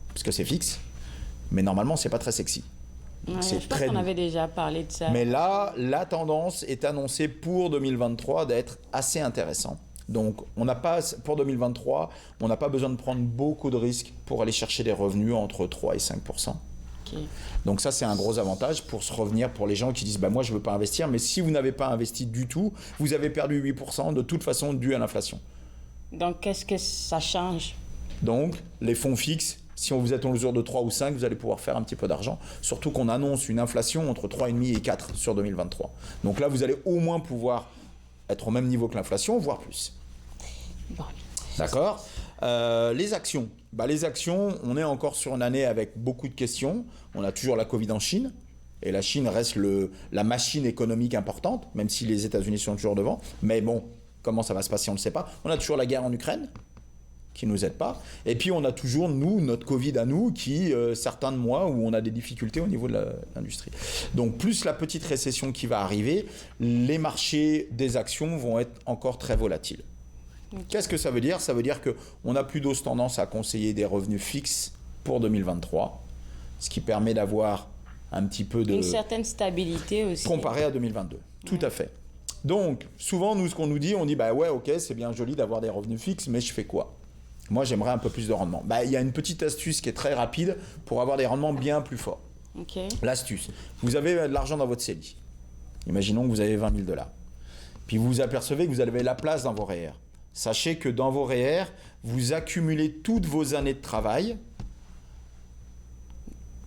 S4: parce que c'est fixe, mais normalement, c'est pas très sexy.
S2: Ouais, je pense qu'on avait déjà parlé de ça.
S4: Mais là, la tendance est annoncée pour 2023 d'être assez intéressant. Donc, pour 2023, on n'a pas besoin de prendre beaucoup de risques pour aller chercher des revenus entre 3 et 5%. Okay. Donc ça, c'est un gros avantage pour se revenir pour les gens qui disent bah, « moi, je ne veux pas investir ». Mais si vous n'avez pas investi du tout, vous avez perdu 8% de toute façon dû à l'inflation.
S2: Donc, qu'est-ce que ça change ?
S4: Donc, les fonds fixes, si vous êtes en mesure de 3 ou 5, vous allez pouvoir faire un petit peu d'argent. Surtout qu'on annonce une inflation entre 3,5 et 4 sur 2023. Donc là, vous allez au moins pouvoir être au même niveau que l'inflation, voire plus.
S2: Bon.
S4: D'accord. Les actions. Bah, les actions, on est encore sur une année avec beaucoup de questions. On a toujours la Covid en Chine. Et la Chine reste la machine économique importante, même si les États-Unis sont toujours devant. Mais bon, comment ça va se passer, on ne le sait pas. On a toujours la guerre en Ukraine, qui ne nous aide pas. Et puis, on a toujours, nous, notre Covid à nous, qui, certains de mois, où on a des difficultés au niveau de l'industrie. Donc, plus la petite récession qui va arriver, les marchés des actions vont être encore très volatiles. Qu'est-ce que ça veut dire ? Ça veut dire qu'on a plutôt tendance à conseiller des revenus fixes pour 2023, ce qui permet d'avoir un petit peu de...
S2: Une certaine stabilité aussi.
S4: Comparé à 2022, tout à fait. Donc, souvent, nous, ce qu'on nous dit, on dit, bah ouais, ok, c'est bien joli d'avoir des revenus fixes, mais je fais quoi ? Moi, j'aimerais un peu plus de rendement. Bah, il y a une petite astuce qui est très rapide pour avoir des rendements bien plus forts.
S2: Okay.
S4: L'astuce, vous avez de l'argent dans votre CELI. Imaginons que vous avez 20 000 $. Puis vous vous apercevez que vous avez la place dans vos REER. Sachez que dans vos REER, vous accumulez toutes vos années de travail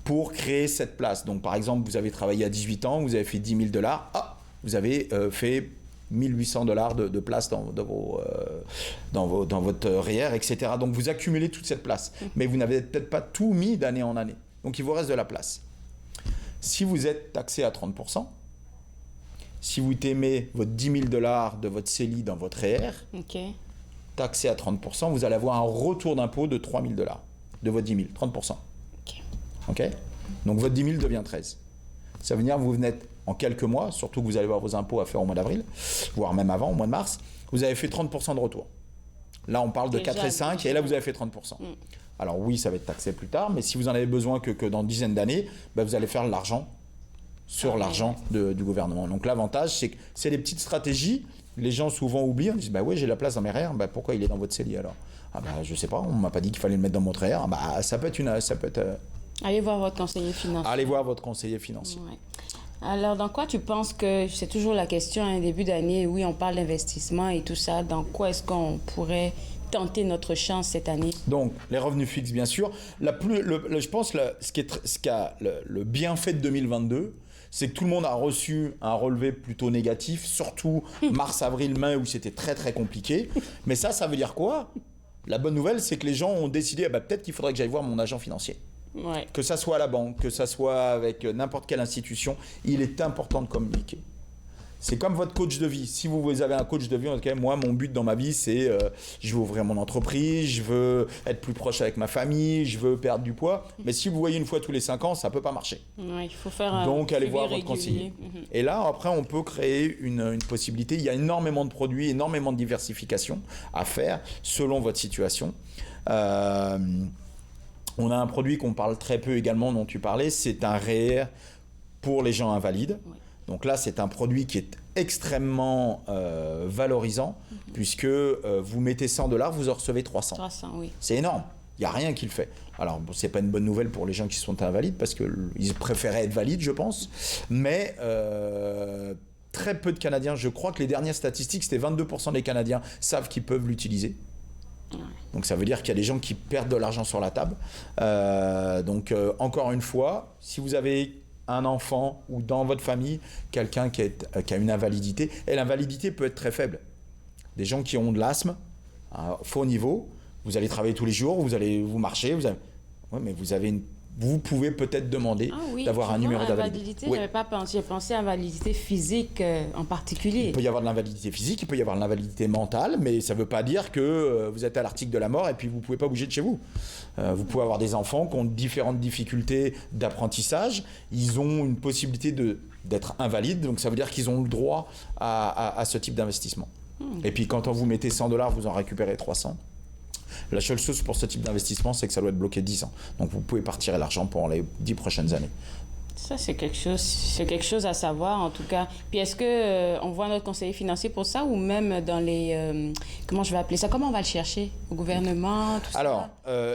S4: pour créer cette place. Donc, par exemple, vous avez travaillé à 18 ans, vous avez fait 10 000 $. Ah, vous avez fait 1 800 $ de place dans votre REER, etc. Donc, vous accumulez toute cette place. Mais vous n'avez peut-être pas tout mis d'année en année. Donc, il vous reste de la place. Si vous êtes taxé à 30%, si vous mettez votre 10 000 $ de votre CELI dans votre REER, taxé à 30%, vous allez avoir un retour d'impôt de 3 000 $ de votre 10 000, 30%. OK ? Donc, votre 10 000 devient 13. Ça veut dire que vous venez en quelques mois, surtout que vous allez avoir vos impôts à faire au mois d'avril, voire même avant, au mois de mars, vous avez fait 30% de retour. Là, on parle de 4 et 5, et là, vous avez fait 30%. Alors oui, ça va être taxé plus tard, mais si vous en avez besoin que dans une dizaine d'années, bah, vous allez faire de l'argent sur l'argent du gouvernement. Donc l'avantage, c'est que c'est des petites stratégies. Les gens souvent oublient, ils disent bah oui, j'ai la place dans mes REER, bah pourquoi il est dans votre CELI alors ? Ah bah je sais pas, on m'a pas dit qu'il fallait le mettre dans mon REER. Bah ça peut être
S2: Allez voir votre conseiller financier.
S4: Allez voir votre conseiller financier.
S2: Ouais. Alors, dans quoi tu penses que, c'est toujours la question, un début d'année, oui, on parle d'investissement et tout ça, dans quoi est-ce qu'on pourrait tenter notre chance cette année?
S4: Donc, les revenus fixes, bien sûr. Je pense que ce qui a le bienfait de 2022, c'est que tout le monde a reçu un relevé plutôt négatif, surtout mars, avril, mai, où c'était très, très compliqué. Mais ça veut dire quoi? La bonne nouvelle, c'est que les gens ont décidé, peut-être qu'il faudrait que j'aille voir mon agent financier.
S2: Ouais.
S4: Que ça soit à la banque, que ça soit avec n'importe quelle institution, il est important de communiquer. C'est comme votre coach de vie. Si vous avez un coach de vie, en tout cas, moi, mon but dans ma vie, c'est je veux ouvrir mon entreprise, je veux être plus proche avec ma famille, je veux perdre du poids. Mais si vous voyez une fois tous les 5 ans, ça ne peut pas marcher.
S2: Ouais, il faut faire
S4: Donc, allez voir
S2: régulier.
S4: votre conseiller. Et là, après, on peut créer une possibilité. Il y a énormément de produits, énormément de diversification à faire selon votre situation. On a un produit qu'on parle très peu également, dont tu parlais, c'est un REER pour les gens invalides. Ouais. Donc là, c'est un produit qui est extrêmement valorisant, puisque vous mettez $100, vous en recevez 300.
S2: 300, oui.
S4: C'est énorme. Il n'y a rien qui le fait. Alors, ce n'est pas une bonne nouvelle pour les gens qui sont invalides, parce qu'ils préféraient être valides, je pense. Mais très peu de Canadiens, je crois que les dernières statistiques, c'était 22% des Canadiens savent qu'ils peuvent l'utiliser. Donc ça veut dire qu'il y a des gens qui perdent de l'argent sur la table. Encore une fois, si vous avez un enfant ou dans votre famille, quelqu'un qui a une invalidité, et l'invalidité peut être très faible. Des gens qui ont de l'asthme, à faux niveau, vous allez travailler tous les jours, vous marchez, ouais, mais vous pouvez peut-être demander d'avoir un numéro d'invalidité.
S2: Oui. J'avais pas pensé, j'ai pensé à invalidité physique en particulier.
S4: Il peut y avoir de l'invalidité physique, il peut y avoir de l'invalidité mentale, mais ça ne veut pas dire que vous êtes à l'article de la mort et puis vous ne pouvez pas bouger de chez vous. Vous pouvez avoir des enfants qui ont différentes difficultés d'apprentissage. Ils ont une possibilité d'être invalides, donc ça veut dire qu'ils ont le droit à ce type d'investissement. Et puis quand on vous mettez $100, vous en récupérez 300. La seule chose pour ce type d'investissement, c'est que ça doit être bloqué 10 ans. Donc vous pouvez partir l'argent pour les 10 prochaines années.
S2: Ça, c'est quelque chose à savoir, en tout cas. Puis est-ce que on voit notre conseiller financier pour ça ou même dans les... comment je vais appeler ça? Comment on va le chercher? Au gouvernement, tout ça?
S4: Alors,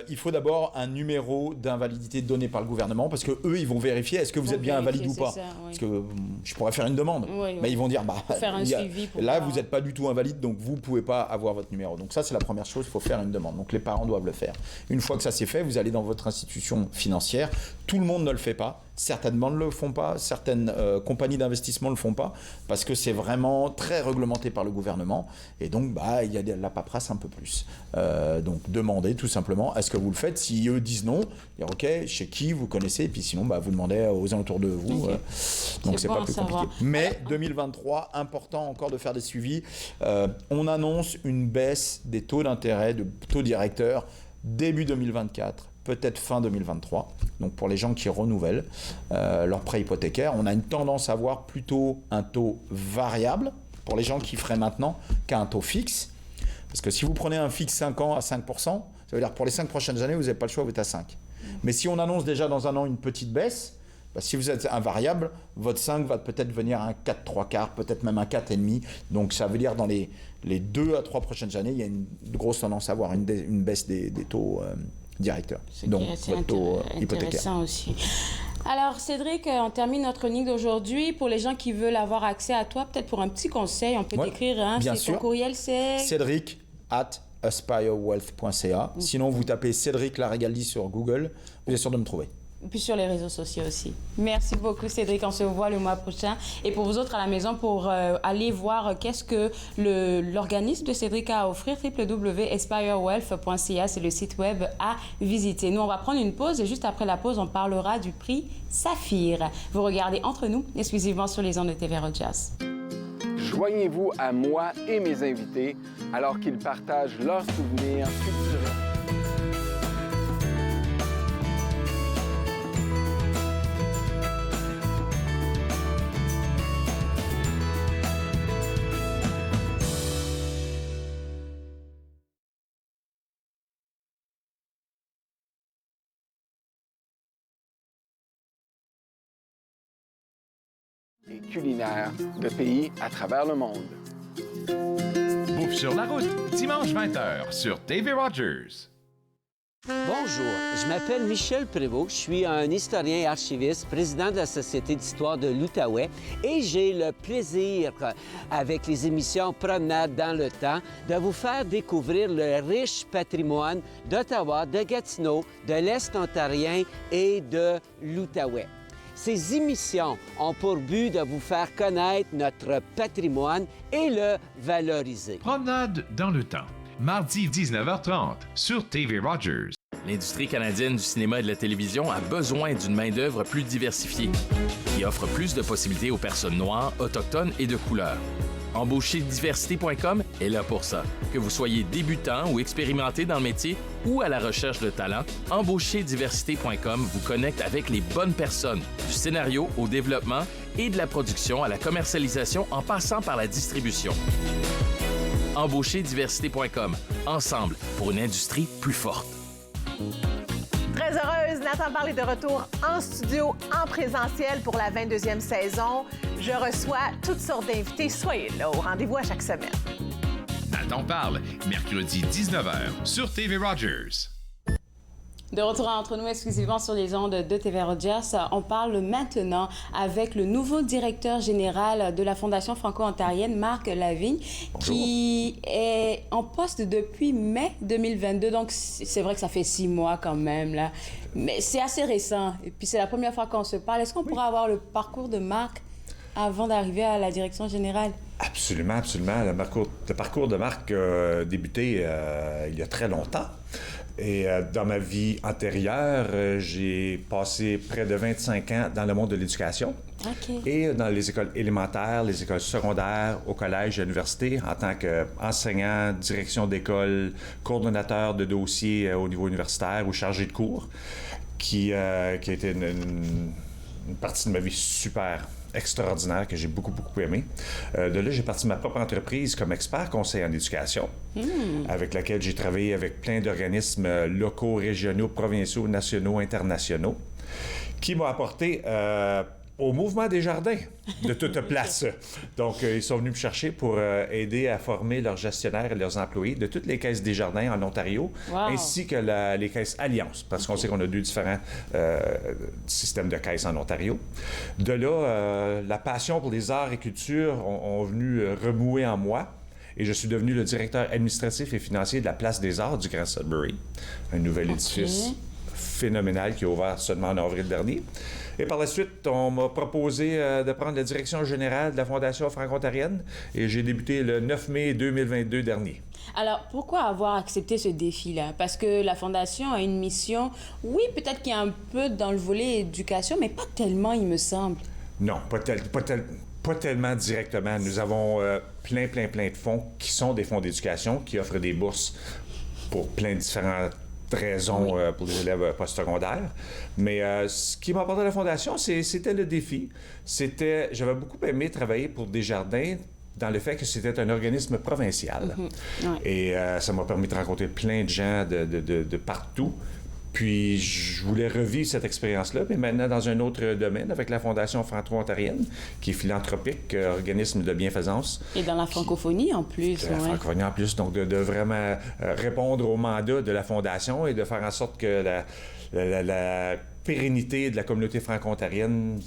S4: il faut d'abord un numéro d'invalidité donné par le gouvernement parce qu'eux, ils vont vérifier est-ce que vous êtes bien invalide ou pas.
S2: Ça, oui.
S4: Parce que je pourrais faire une demande, mais ils vont dire,
S2: faire un suivi pour
S4: là, vous n'êtes pas du tout invalide, donc vous ne pouvez pas avoir votre numéro. Donc ça, c'est la première chose, il faut faire une demande. Donc les parents doivent le faire. Une fois que ça c'est fait, vous allez dans votre institution financière. Tout le monde ne le fait pas. Certaines banques ne le font pas, certaines compagnies d'investissement ne le font pas, parce que c'est vraiment très réglementé par le gouvernement. Et donc, il y a de la paperasse un peu plus. Donc, demandez tout simplement, est-ce que vous le faites? Si eux disent non, dire OK, chez qui vous connaissez? Et puis sinon, vous demandez aux alentours de vous. Donc, c'est pas plus compliqué. Mais 2023, important encore de faire des suivis. On annonce une baisse des taux d'intérêt, de taux directeurs, début 2024. Peut-être fin 2023, donc pour les gens qui renouvellent leur prêt hypothécaire. On a une tendance à avoir plutôt un taux variable pour les gens qui feraient maintenant qu'un taux fixe. Parce que si vous prenez un fixe 5 ans à 5%, ça veut dire que pour les 5 prochaines années, vous n'avez pas le choix, vous êtes à 5. Mais si on annonce déjà dans un an une petite baisse, si vous êtes un variable, votre 5 va peut-être venir à un 4,75, peut-être même un 4,5. Donc ça veut dire dans les 2 à 3 prochaines années, il y a une grosse tendance à avoir une baisse des taux directeur, donc votre taux hypothécaire.
S2: Intéressant aussi. Alors Cédric, on termine notre chronique d'aujourd'hui. Pour les gens qui veulent avoir accès à toi, peut-être pour un petit conseil, on peut t'écrire,
S4: bien
S2: c'est
S4: sûr.
S2: Ton courriel, c'est
S4: cédric@aspirewealth.ca. Sinon, vous tapez Cédric Laregaldi sur Google, vous êtes sûr de me trouver.
S2: Puis sur les réseaux sociaux aussi. Merci beaucoup, Cédric. On se voit le mois prochain. Et pour vous autres à la maison, pour aller voir qu'est-ce que l'organisme de Cédric a à offrir, www.aspirewealth.ca, c'est le site web à visiter. Nous, on va prendre une pause et juste après la pause, on parlera du prix Saphir. Vous regardez Entre nous, exclusivement sur les ondes de TV Rogers.
S10: Joignez-vous à moi et mes invités alors qu'ils partagent leurs souvenirs culturels. Et culinaires de pays à travers le monde.
S11: Bouffe sur la route, dimanche 20h sur TV Rogers.
S16: Bonjour, je m'appelle Michel Prévost, je suis un historien et archiviste, président de la Société d'histoire de l'Outaouais et j'ai le plaisir, avec les émissions Promenade dans le temps, de vous faire découvrir le riche patrimoine d'Ottawa, de Gatineau, de l'Est ontarien et de l'Outaouais. Ces émissions ont pour but de vous faire connaître notre patrimoine et le valoriser.
S11: Promenade dans le temps, mardi 19h30 sur TV Rogers.
S15: L'industrie canadienne du cinéma et de la télévision a besoin d'une main-d'œuvre plus diversifiée, qui offre plus de possibilités aux personnes noires, autochtones et de couleur. Embaucherdiversité.com est là pour ça. Que vous soyez débutant ou expérimenté dans le métier ou à la recherche de talent, Embaucherdiversité.com vous connecte avec les bonnes personnes, du scénario au développement et de la production à la commercialisation en passant par la distribution. Embaucherdiversité.com, ensemble pour une industrie plus forte.
S17: Très heureuse, Nathan Parle est de retour en studio, en présentiel pour la 22e saison. Je reçois toutes sortes d'invités. Soyez là, au rendez-vous à chaque semaine.
S11: Nathan Parle, mercredi 19h sur TV Rogers.
S2: De retour entre nous exclusivement sur les ondes de TV Rogers, on parle maintenant avec le nouveau directeur général de la Fondation franco-ontarienne, Marc Lavigne, qui est en poste depuis mai 2022. Donc, c'est vrai que ça fait 6 mois quand même, là. Mais c'est assez récent. Et puis, c'est la première fois qu'on se parle. Est-ce qu'on pourrait avoir le parcours de Marc avant d'arriver à la direction générale?
S18: Absolument, absolument. Le parcours de Marc a débuté il y a très longtemps. Et dans ma vie antérieure, j'ai passé près de 25 ans dans le monde de l'éducation.
S2: Okay.
S18: Et dans les écoles élémentaires, les écoles secondaires, au collège et à l'université, en tant qu'enseignant, direction d'école, coordonnateur de dossiers au niveau universitaire ou chargé de cours, qui a été une partie de ma vie super extraordinaire que j'ai beaucoup aimé. De là, j'ai parti ma propre entreprise comme expert conseil en éducation, avec laquelle j'ai travaillé avec plein d'organismes locaux, régionaux, provinciaux, nationaux, internationaux, qui m'ont apporté au mouvement des jardins de toute place. Donc, ils sont venus me chercher pour aider à former leurs gestionnaires et leurs employés de toutes les caisses des jardins en Ontario, ainsi que les caisses Alliance, parce qu'on sait qu'on a 2 différents systèmes de caisses en Ontario. De là, la passion pour les arts et culture ont venu remouer en moi. Et je suis devenu le directeur administratif et financier de la Place des Arts du Grand Sudbury, un nouvel édifice phénoménal qui a ouvert seulement en avril dernier. Et par la suite, on m'a proposé de prendre la direction générale de la Fondation franco-ontarienne et j'ai débuté le 9 mai 2022 dernier.
S2: Alors, pourquoi avoir accepté ce défi-là? Parce que la Fondation a une mission, oui, peut-être qu'il y a un peu dans le volet éducation, mais pas tellement, il me semble.
S18: Non, pas tellement directement. Nous avons plein de fonds qui sont des fonds d'éducation, qui offrent des bourses pour plein de différentes raisons pour les élèves postsecondaires. Mais ce qui m'a apporté à la Fondation, c'était le défi. J'avais beaucoup aimé travailler pour Desjardins dans le fait que c'était un organisme provincial. Et ça m'a permis de rencontrer plein de gens de partout. Puis, je voulais revivre cette expérience-là, mais maintenant dans un autre domaine, avec la Fondation franco-ontarienne, qui est philanthropique, organisme de bienfaisance.
S2: Et dans la francophonie, en plus.
S18: La francophonie, en plus. Donc, de vraiment répondre au mandat de la Fondation et de faire en sorte que la pérennité de la communauté franco-ontarienne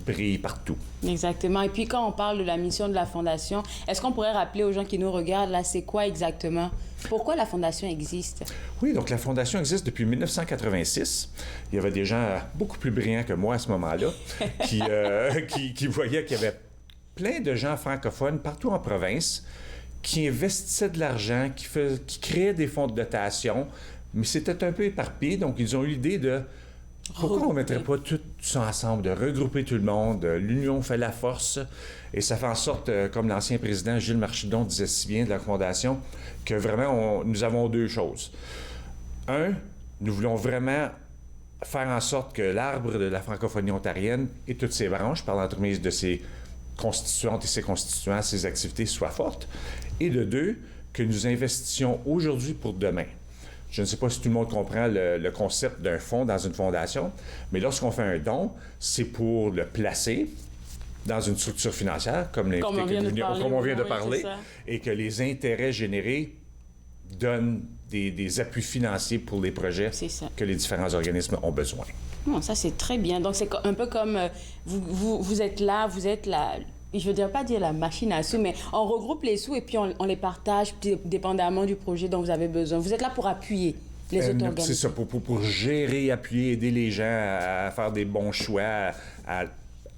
S18: brille partout.
S2: Exactement. Et puis, quand on parle de la mission de la Fondation, est-ce qu'on pourrait rappeler aux gens qui nous regardent, là, c'est quoi exactement? Pourquoi la Fondation existe?
S18: Oui, donc la Fondation existe depuis 1986. Il y avait des gens beaucoup plus brillants que moi à ce moment-là qui voyaient qu'il y avait plein de gens francophones partout en province qui investissaient de l'argent, qui créaient des fonds de dotation, mais c'était un peu éparpillé. Donc, ils ont eu l'idée de pourquoi on ne mettrait pas tout ça ensemble, de regrouper tout le monde, l'union fait la force, et ça fait en sorte, comme l'ancien président Gilles Marchidon disait si bien de la Fondation, que vraiment, nous avons 2 choses. 1, nous voulons vraiment faire en sorte que l'arbre de la francophonie ontarienne et toutes ses branches, par l'entremise de ses constituantes et ses constituants, ses activités, soient fortes. Et le 2, que nous investissions aujourd'hui pour demain. Je ne sais pas si tout le monde comprend le concept d'un fonds dans une fondation, mais lorsqu'on fait un don, c'est pour le placer dans une structure financière, comme on vient de parler, et que les intérêts générés donnent des appuis financiers pour les projets que les différents organismes ont besoin.
S2: Bon, ça, c'est très bien. Donc, c'est un peu comme vous êtes là, je ne voudrais pas dire la machine à sous, mais on regroupe les sous et puis on les partage dépendamment du projet dont vous avez besoin. Vous êtes là pour appuyer les autres organismes.
S18: C'est ça, pour gérer, appuyer, aider les gens à faire des bons choix, à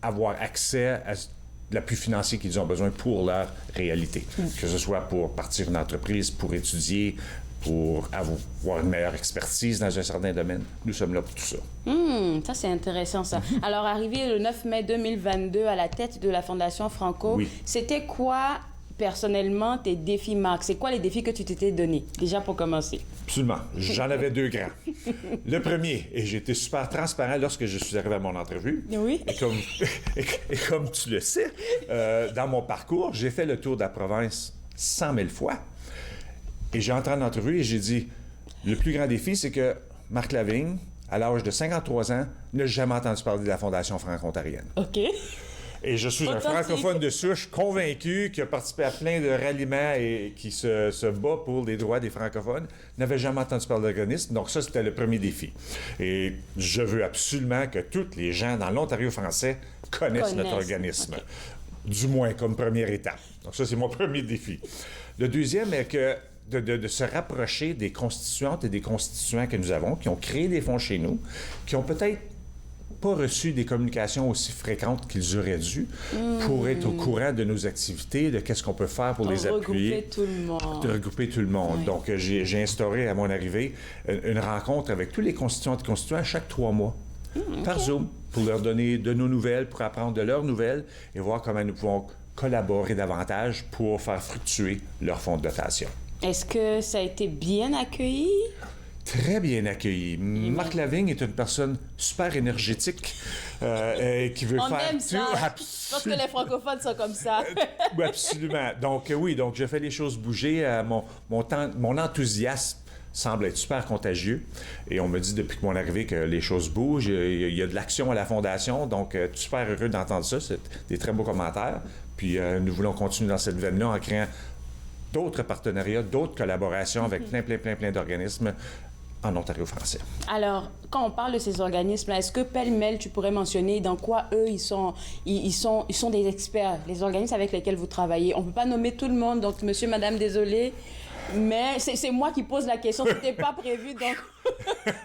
S18: avoir accès à l'appui financier qu'ils ont besoin pour leur réalité. Que ce soit pour partir une entreprise, pour étudier, pour avoir une meilleure expertise dans un certain domaine. Nous sommes là pour tout ça.
S2: Ça, c'est intéressant, ça. Alors, arrivé le 9 mai 2022 à la tête de la Fondation Franco, c'était quoi, personnellement, tes défis, Marc? C'est quoi les défis que tu t'étais donnés, déjà pour commencer?
S18: Absolument. J'en avais 2 grands. Le premier, et j'étais super transparent lorsque je suis arrivé à mon entrevue.
S2: Oui.
S18: Et comme tu le sais, dans mon parcours, j'ai fait le tour de la province 100 000 fois. Et j'ai entré en entrevue et j'ai dit, le plus grand défi, c'est que Marc Lavigne, à l'âge de 53 ans, n'a jamais entendu parler de la Fondation franco-ontarienne.
S2: OK.
S18: Et je suis un francophone de souche convaincu qui a participé à plein de ralliements et qui se bat pour les droits des francophones. N'avait jamais entendu parler d'organisme. Donc ça, c'était le premier défi. Et je veux absolument que tous les gens dans l'Ontario français connaissent notre organisme. Okay. Du moins comme première étape. Donc ça, c'est mon premier défi. Le deuxième est que de se rapprocher des constituantes et des constituants que nous avons, qui ont créé des fonds chez nous, qui ont peut-être pas reçu des communications aussi fréquentes qu'ils auraient dû pour être au courant de nos activités, de qu'est-ce qu'on peut faire pour les appuyer.
S2: Regrouper tout le monde.
S18: De regrouper tout le monde. Oui. Donc, j'ai instauré à mon arrivée une rencontre avec tous les constituantes et constituants chaque 3 mois, par Zoom, pour leur donner de nos nouvelles, pour apprendre de leurs nouvelles et voir comment nous pouvons collaborer davantage pour faire fructuer leur fonds de dotation.
S2: Est-ce que ça a été bien accueilli?
S18: Très bien accueilli. Marc Lavigne est une personne super énergétique qui veut
S2: On
S18: faire
S2: aime ça. Je pense que les francophones sont comme ça.
S18: Oui, absolument. Donc oui, donc je fais les choses bouger. Mon enthousiasme semble être super contagieux. Et on me dit depuis mon arrivée que les choses bougent. Il y a de l'action à la Fondation. Donc super heureux d'entendre ça. C'est des très beaux commentaires. Puis nous voulons continuer dans cette veine-là en créant d'autres partenariats, d'autres collaborations avec plein d'organismes en Ontario français.
S2: Alors, quand on parle de ces organismes-là, est-ce que pêle-mêle, tu pourrais mentionner dans quoi eux, ils sont des experts, les organismes avec lesquels vous travaillez? On ne peut pas nommer tout le monde, donc monsieur, madame, désolé, mais c'est moi qui pose la question, c'était pas prévu, donc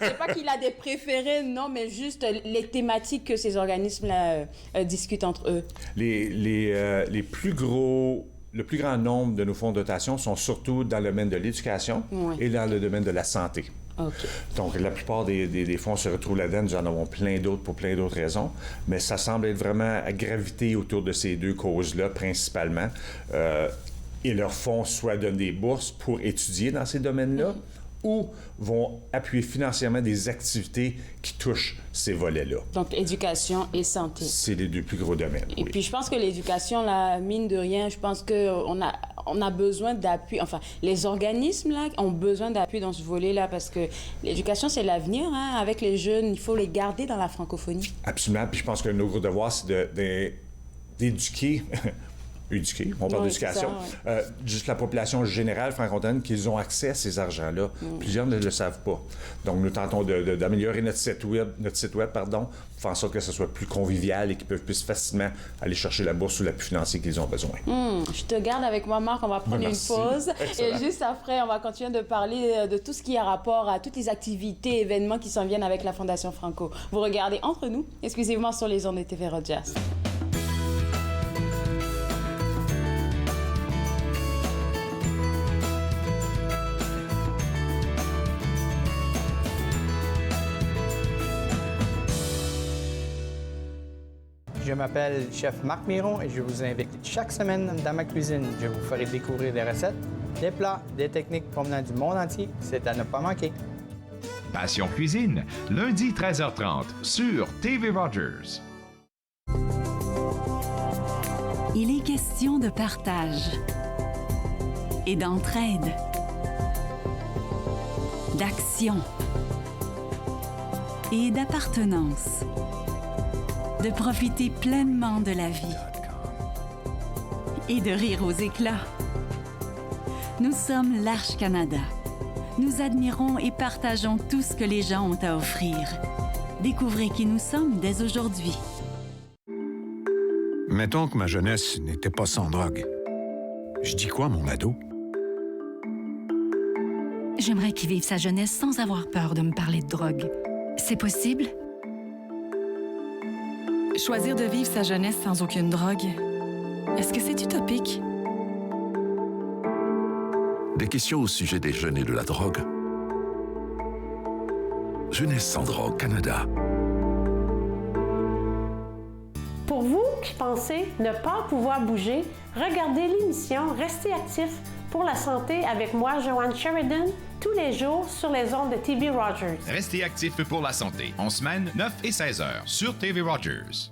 S2: c'est pas qu'il a des préférés, non, mais juste les thématiques que ces organismes-là discutent entre eux.
S18: Les plus gros... Le plus grand nombre de nos fonds de dotation sont surtout dans le domaine de l'éducation et dans le domaine de la santé.
S2: Okay.
S18: Donc, la plupart des fonds se retrouvent là-dedans. Nous en avons plein d'autres pour plein d'autres raisons. Mais ça semble être vraiment à graviter autour de ces deux causes-là, principalement. Et leurs fonds soit donnent des bourses pour étudier dans ces domaines-là ou vont appuyer financièrement des activités qui touchent ces volets-là.
S2: Donc, éducation et santé.
S18: C'est les deux plus gros domaines.
S2: Et puis, je pense que l'éducation, là, mine de rien, je pense qu'on a besoin d'appui. Enfin, les organismes, là, ont besoin d'appui dans ce volet-là parce que l'éducation, c'est l'avenir. Hein? Avec les jeunes, il faut les garder dans la francophonie.
S18: Absolument. Puis, je pense que nos gros devoirs, c'est d'éduquer... éduquer, on parle d'éducation, juste la population générale franco-ontarienne qu'ils ont accès à ces argents-là. Plusieurs ne le savent pas. Donc, nous tentons d'améliorer notre site web, pour faire en sorte que ce soit plus convivial et qu'ils puissent facilement aller chercher la bourse ou l'appui financier qu'ils ont besoin.
S2: Je te garde avec moi, Marc. On va prendre une pause.
S18: Excellent.
S2: Et juste après, on va continuer de parler de tout ce qui a rapport à toutes les activités, événements qui s'en viennent avec la Fondation Franco. Vous regardez Entre nous, exclusivement sur les ondes de TV Rogers.
S19: Je m'appelle Chef Marc Miron et je vous invite chaque semaine dans ma cuisine. Je vous ferai découvrir des recettes, des plats, des techniques provenant du monde entier. C'est à ne pas manquer.
S11: Passion Cuisine, lundi 13h30 sur TV Rogers.
S8: Il est question de partage et d'entraide, d'action et d'appartenance. De profiter pleinement de la vie et de rire aux éclats. Nous sommes l'Arche Canada. Nous admirons et partageons tout ce que les gens ont à offrir. Découvrez qui nous sommes dès aujourd'hui.
S20: Mettons que ma jeunesse n'était pas sans drogue. Je dis quoi, mon ado?
S21: J'aimerais qu'il vive sa jeunesse sans avoir peur de me parler de drogue. C'est possible? Choisir de vivre sa jeunesse sans aucune drogue, est-ce que c'est utopique?
S22: Des questions au sujet des jeunes et de la drogue. Jeunesse sans drogue Canada.
S23: Pour vous qui pensez ne pas pouvoir bouger, regardez l'émission Restez actif pour la santé avec moi, Joanne Sheridan, tous les jours sur les ondes de TV Rogers.
S11: Restez actif pour la santé, en semaine 9 et 16 heures sur TV Rogers.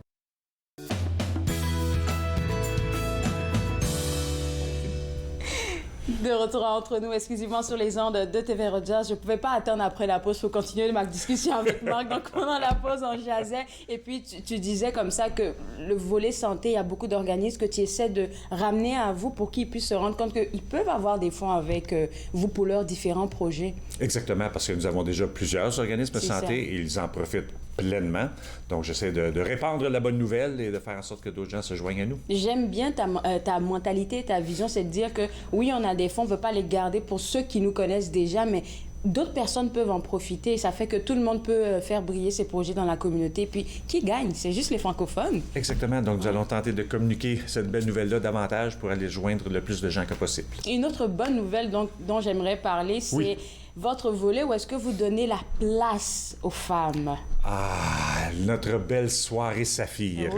S2: De retour entre nous, exclusivement sur les ondes de TV Rogers. Je ne pouvais pas attendre après la pause pour continuer ma discussion avec Marc. Donc, pendant la pause, on jasait. Et puis, tu disais comme ça que le volet santé, il y a beaucoup d'organismes que tu essaies de ramener à vous pour qu'ils puissent se rendre compte qu'ils peuvent avoir des fonds avec vous pour leurs différents projets.
S18: Exactement, parce que nous avons déjà plusieurs organismes de santé et ils en profitent pleinement. Donc, j'essaie de répandre la bonne nouvelle et de faire en sorte que d'autres gens se joignent à nous.
S2: J'aime bien ta mentalité, ta vision, c'est de dire que oui, on a des fonds, on ne veut pas les garder pour ceux qui nous connaissent déjà, mais d'autres personnes peuvent en profiter. Ça fait que tout le monde peut faire briller ses projets dans la communauté. Puis, qui gagne? C'est juste les francophones.
S18: Exactement. Donc, nous allons tenter de communiquer cette belle nouvelle-là davantage pour aller joindre le plus de gens que possible.
S2: Une autre bonne nouvelle dont j'aimerais parler, c'est votre volet où est-ce que vous donnez la place aux femmes?
S18: Ah, notre belle soirée Saphir,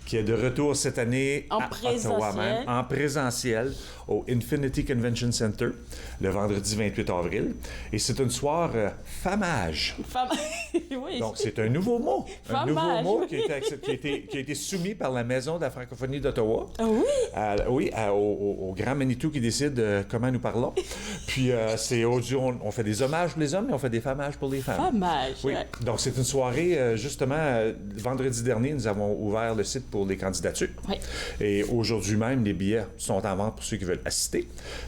S18: qui est de retour cette année à Ottawa même, en présentiel, au Infinity Convention Center, le vendredi 28 avril. Et c'est une soirée famage.
S2: Oui.
S18: Donc, c'est un nouveau mot.
S2: Famage,
S18: un nouveau mot qui a été soumis par la Maison de la francophonie d'Ottawa.
S2: Oui?
S18: Au Grand Manitou qui décide comment nous parlons. Puis, on fait des hommages pour les hommes, mais on fait des famages pour les femmes.
S2: Famage,
S18: oui. Donc, c'est une soirée, justement, vendredi dernier, nous avons ouvert le site pour les candidatures.
S2: Oui.
S18: Et aujourd'hui même, les billets sont en vente pour ceux qui veulent assister.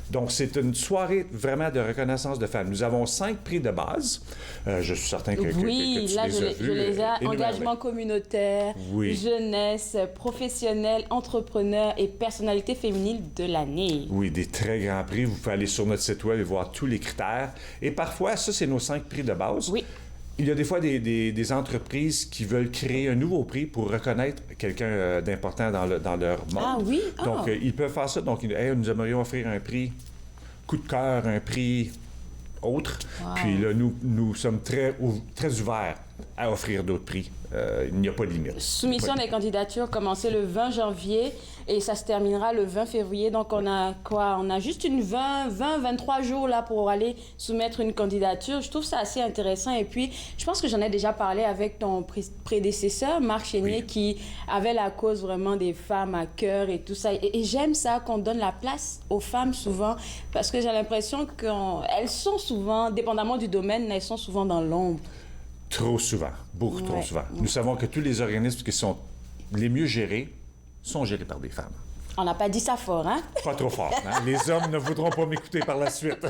S18: Donc, c'est une soirée vraiment de reconnaissance de femmes. Nous avons 5 prix de base. Je suis certain que tu les as vus.
S2: Je les ai. Engagement communautaire, jeunesse, professionnel, entrepreneur et personnalité féminine de l'année.
S18: Oui, des très grands prix. Vous pouvez aller sur notre site web et voir tous les critères. Et parfois, ça, c'est nos 5 prix de base.
S2: Oui.
S18: Il y a des fois des entreprises qui veulent créer un nouveau prix pour reconnaître quelqu'un d'important dans leur monde.
S2: Ah oui?
S18: Donc, ils peuvent faire ça. Donc, nous aimerions offrir un prix coup de cœur, un prix autre.
S2: Wow.
S18: Puis là, nous sommes très ouverts à offrir d'autres prix. Il n'y a pas de limite.
S2: Soumission des candidatures commencée le 20 janvier et ça se terminera le 20 février. Donc, on a quoi? On a juste une 23 jours là pour aller soumettre une candidature. Je trouve ça assez intéressant. Et puis, je pense que j'en ai déjà parlé avec ton prédécesseur, Marc Chénier, qui avait la cause vraiment des femmes à cœur et tout ça. Et j'aime ça qu'on donne la place aux femmes souvent parce que j'ai l'impression qu'elles sont souvent, dépendamment du domaine, elles sont souvent dans l'ombre.
S18: Trop souvent, beaucoup trop souvent. Nous savons que tous les organismes qui sont les mieux gérés sont gérés par des femmes.
S2: On n'a pas dit ça fort, hein?
S18: Pas trop fort, hein? Les hommes ne voudront pas m'écouter par la suite.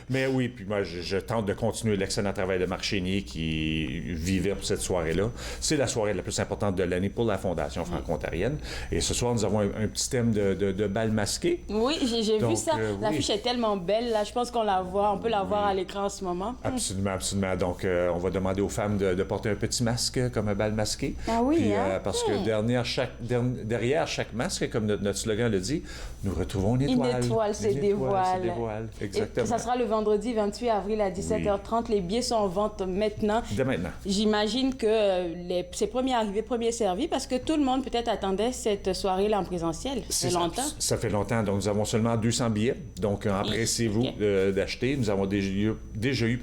S18: Mais oui, puis moi, je tente de continuer l'excellent travail de Marc Chénier qui vivait pour cette soirée-là. C'est la soirée la plus importante de l'année pour la Fondation franco-ontarienne. Et ce soir, nous avons un petit thème de bal masqué.
S2: Oui, j'ai vu ça. L'affiche est tellement belle, là. Je pense qu'on la voit, on peut la voir à l'écran en ce moment.
S18: Absolument, absolument. Donc, on va demander aux femmes de porter un petit masque comme un bal masqué.
S2: Ah oui,
S18: puis, parce que derrière chaque masque, comme notre slogan le dit, nous retrouvons une étoile.
S2: Une étoile se dévoile.
S18: Exactement.
S2: Et ça sera le vendredi 28 avril à 17h30. Les billets sont en vente maintenant.
S18: Dès maintenant.
S2: J'imagine que c'est premier arrivé, premier servi, parce que tout le monde peut-être attendait cette soirée-là en présentiel. Ça fait longtemps. Ça fait longtemps.
S18: Donc, nous avons seulement 200 billets. Donc, empressez-vous d'acheter. Nous avons déjà eu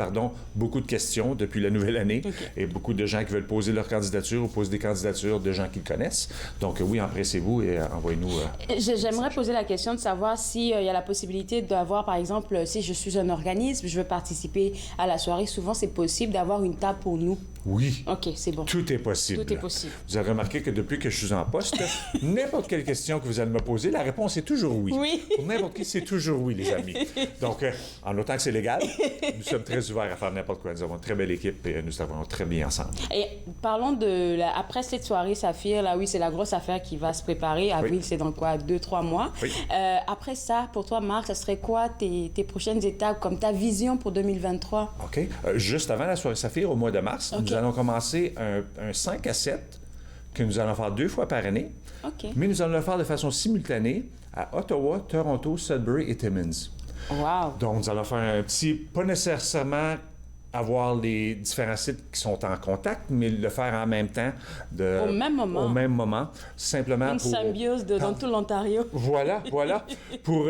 S18: beaucoup de questions depuis la nouvelle année et beaucoup de gens qui veulent poser leur candidature ou poser des candidatures de gens qu'ils connaissent. Donc, oui, empressez-vous et envoyez-nous...
S2: J'aimerais poser la question de savoir s'il y a la possibilité d'avoir, par exemple, si je suis un organisme, je veux participer à la soirée, souvent c'est possible d'avoir une table pour nous.
S18: Oui.
S2: OK, c'est bon.
S18: Tout est possible.
S2: Tout est possible.
S18: Vous avez remarqué que depuis que je suis en poste, n'importe quelle question que vous allez me poser, la réponse est toujours oui.
S2: Oui.
S18: Pour n'importe qui, c'est toujours oui, les amis. Donc, en autant que c'est légal, nous sommes très ouverts à faire n'importe quoi. Nous avons une très belle équipe et nous travaillons très bien ensemble.
S2: Et parlons après cette soirée Saphir, là, oui, c'est la grosse affaire qui va se préparer. Avril, c'est dans quoi? 2-3 mois.
S18: Oui.
S2: Après ça, pour toi, Marc, ça serait quoi tes prochaines étapes, comme ta vision pour 2023?
S18: OK. Juste avant la soirée Saphir, au mois de mars, nous allons commencer un 5 à 7 que nous allons faire 2 fois par année.
S2: OK.
S18: Mais nous allons le faire de façon simultanée à Ottawa, Toronto, Sudbury et Timmins.
S2: Wow!
S18: Donc, nous allons faire un petit, pas nécessairement avoir les différents sites qui sont en contact, mais le faire en même temps.
S2: Au même moment.
S18: Au même moment. Simplement
S2: une symbiose dans tout l'Ontario.
S18: Voilà. pour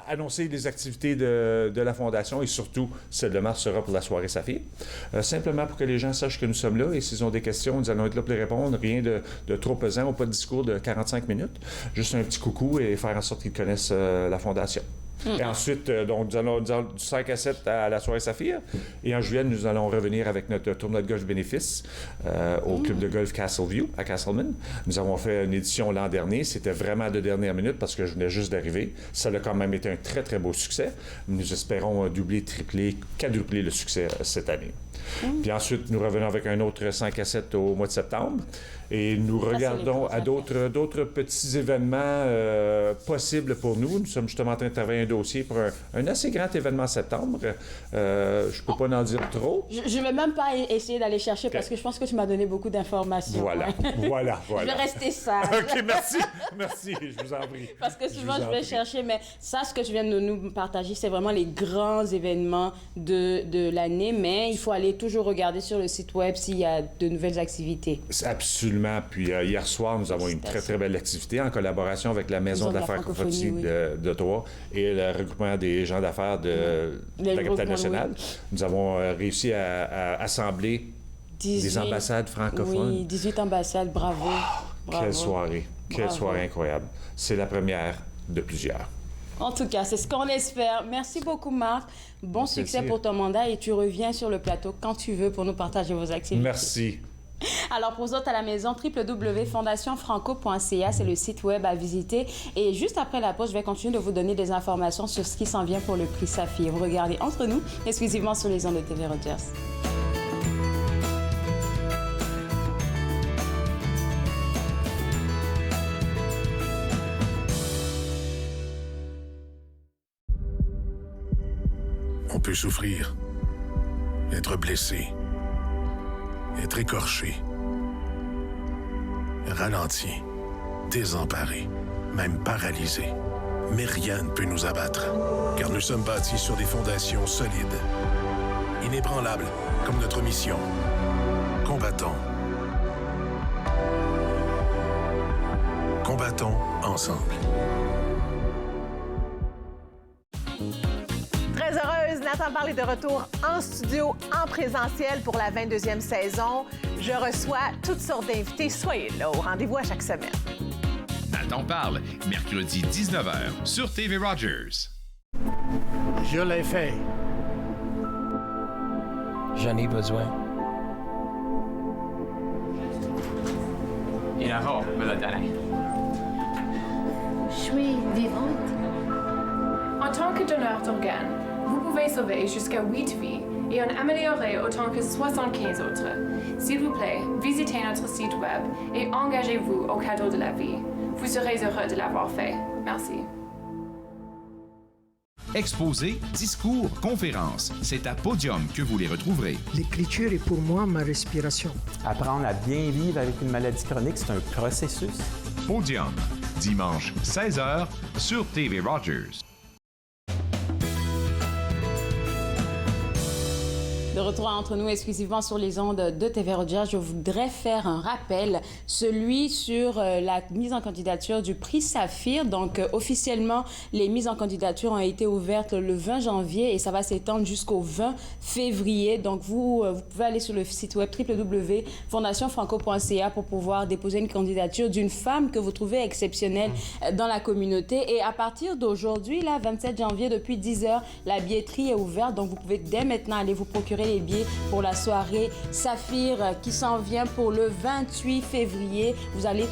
S18: annoncer les activités de la Fondation et surtout, celle de mars sera pour la soirée Saphir. Simplement pour que les gens sachent que nous sommes là et s'ils ont des questions, nous allons être là pour les répondre. Rien de trop pesant ou pas de discours de 45 minutes. Juste un petit coucou et faire en sorte qu'ils connaissent la Fondation. Et ensuite, donc, nous allons du 5 à 7 à la soirée Saphir. Et en juillet, nous allons revenir avec notre tournoi de golf bénéfice au club de golf Castleview à Castleman. Nous avons fait une édition l'an dernier. C'était vraiment de dernière minute parce que je venais juste d'arriver. Ça a quand même été un très, très beau succès. Nous espérons doubler, tripler, quadrupler le succès cette année. Puis ensuite, nous revenons avec un autre 5 à 7 au mois de septembre. Et nous regardons à d'autres petits événements possibles pour nous. Nous sommes justement en train de travailler un dossier pour un assez grand événement en septembre. Je ne peux pas en dire trop.
S2: Je ne vais même pas essayer d'aller chercher parce que je pense que tu m'as donné beaucoup d'informations.
S18: Voilà.
S2: Je vais rester sage.
S18: OK, merci, je vous en prie.
S2: Parce que souvent, je vais chercher, mais ça, ce que tu viens de nous partager, c'est vraiment les grands événements de l'année, mais il faut aller toujours regarder sur le site web s'il y a de nouvelles activités.
S18: Absolument. Puis hier soir, nous avons une très, très belle activité en collaboration avec la Maison de la francophonie d'Ottawa et le regroupement des gens d'affaires de la capitale nationale. Nous avons réussi à assembler des ambassades francophones.
S2: Oui, 18 ambassades, bravo.
S18: Quelle soirée. Quelle soirée incroyable. C'est la première de plusieurs.
S2: En tout cas, c'est ce qu'on espère. Merci beaucoup, Marc. Bon succès pour ton mandat et tu reviens sur le plateau quand tu veux pour nous partager vos activités.
S18: Merci.
S2: Alors, pour vous autres à la maison, www.fondationfranco.ca, c'est le site web à visiter. Et juste après la pause, je vais continuer de vous donner des informations sur ce qui s'en vient pour le prix Saphir. Vous regardez Entre nous, exclusivement sur les ondes de TV Rogers.
S22: On peut souffrir, être blessé, être écorché, ralenti, désemparé, même paralysé. Mais rien ne peut nous abattre, car nous sommes bâtis sur des fondations solides, inébranlables comme notre mission. Combattons. Combattons ensemble.
S17: Très heureuse, Nathan Parle est de retour en studio, en présentiel pour la 22e saison. Je reçois toutes sortes d'invités. Soyez là, au rendez-vous à chaque semaine.
S11: Nathan Parle, mercredi 19h sur TV Rogers.
S1: Je l'ai fait.
S5: J'en ai besoin.
S6: Et alors, Melodie?
S24: Je suis vivante.
S25: En tant que donneur d'organes, vous pouvez sauver jusqu'à 8 vies et en améliorer autant que 75 autres. S'il vous plaît, visitez notre site web et engagez-vous au cadeau de la vie. Vous serez heureux de l'avoir fait. Merci.
S11: Exposés, discours, conférences, c'est à Podium que vous les retrouverez.
S1: L'écriture est pour moi ma respiration.
S6: Apprendre à bien vivre avec une maladie chronique, c'est un processus.
S11: Podium, dimanche 16h sur TV Rogers.
S2: De retour entre nous exclusivement sur les ondes de TV Rogers, je voudrais faire un rappel, celui sur la mise en candidature du prix Saphir. Donc, officiellement, les mises en candidature ont été ouvertes le 20 janvier et ça va s'étendre jusqu'au 20 février. Donc, vous pouvez aller sur le site web www.fondationfranco.ca pour pouvoir déposer une candidature d'une femme que vous trouvez exceptionnelle dans la communauté. Et à partir d'aujourd'hui, là, 27 janvier, depuis 10h, la billetterie est ouverte. Donc, vous pouvez dès maintenant aller vous procurer les billets pour la soirée Saphir qui s'en vient pour le 28 février. Vous avez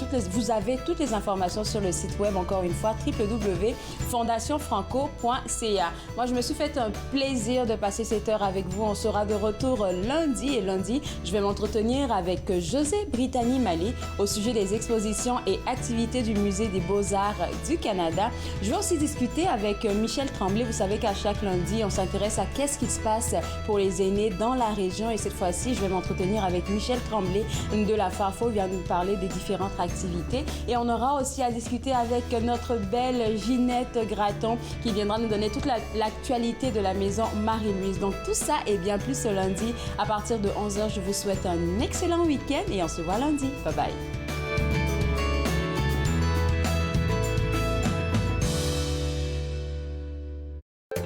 S2: toutes les informations sur le site web, encore une fois, www.fondationfranco.ca. Moi, je me suis fait un plaisir de passer cette heure avec vous. On sera de retour lundi. Et lundi, je vais m'entretenir avec José Brittany-Malley au sujet des expositions et activités du Musée des Beaux-Arts du Canada. Je vais aussi discuter avec Michel Tremblay. Vous savez qu'à chaque lundi, on s'intéresse à qu'est-ce qui se passe pour les aînés dans la région. Et cette fois-ci, je vais m'entretenir avec Michel Tremblay de la Farfo. Il vient nous parler des différentes activités. Et on aura aussi à discuter avec notre belle Ginette Gratton qui viendra nous donner toute l'actualité de la maison Marie-Louise. Donc tout ça et bien plus ce lundi à partir de 11h. Je vous souhaite un excellent week-end et on se voit lundi. Bye bye.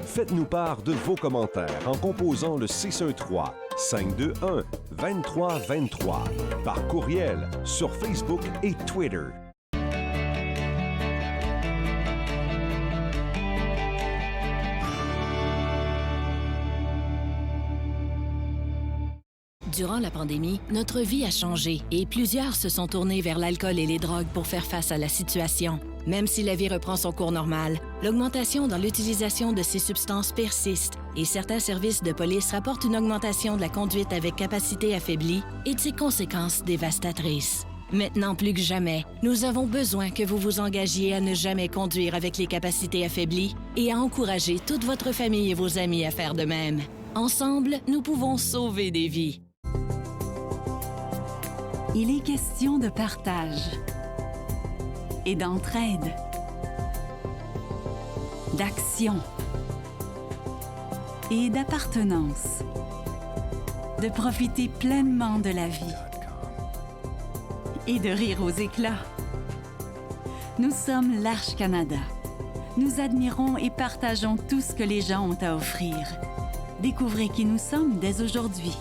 S26: Faites-nous part de vos commentaires en composant le 613-521-2323 par courriel sur Facebook et Twitter.
S21: Durant la pandémie, notre vie a changé et plusieurs se sont tournés vers l'alcool et les drogues pour faire face à la situation. Même si la vie reprend son cours normal, l'augmentation dans l'utilisation de ces substances persiste et certains services de police rapportent une augmentation de la conduite avec capacité affaiblie et de ses conséquences dévastatrices. Maintenant plus que jamais, nous avons besoin que vous vous engagiez à ne jamais conduire avec les capacités affaiblies et à encourager toute votre famille et vos amis à faire de même. Ensemble, nous pouvons sauver des vies.
S3: Il est question de partage et d'entraide, d'action et d'appartenance, de profiter pleinement de la vie et de rire aux éclats. Nous sommes l'Arche Canada. Nous admirons et partageons tout ce que les gens ont à offrir. Découvrez qui nous sommes dès aujourd'hui.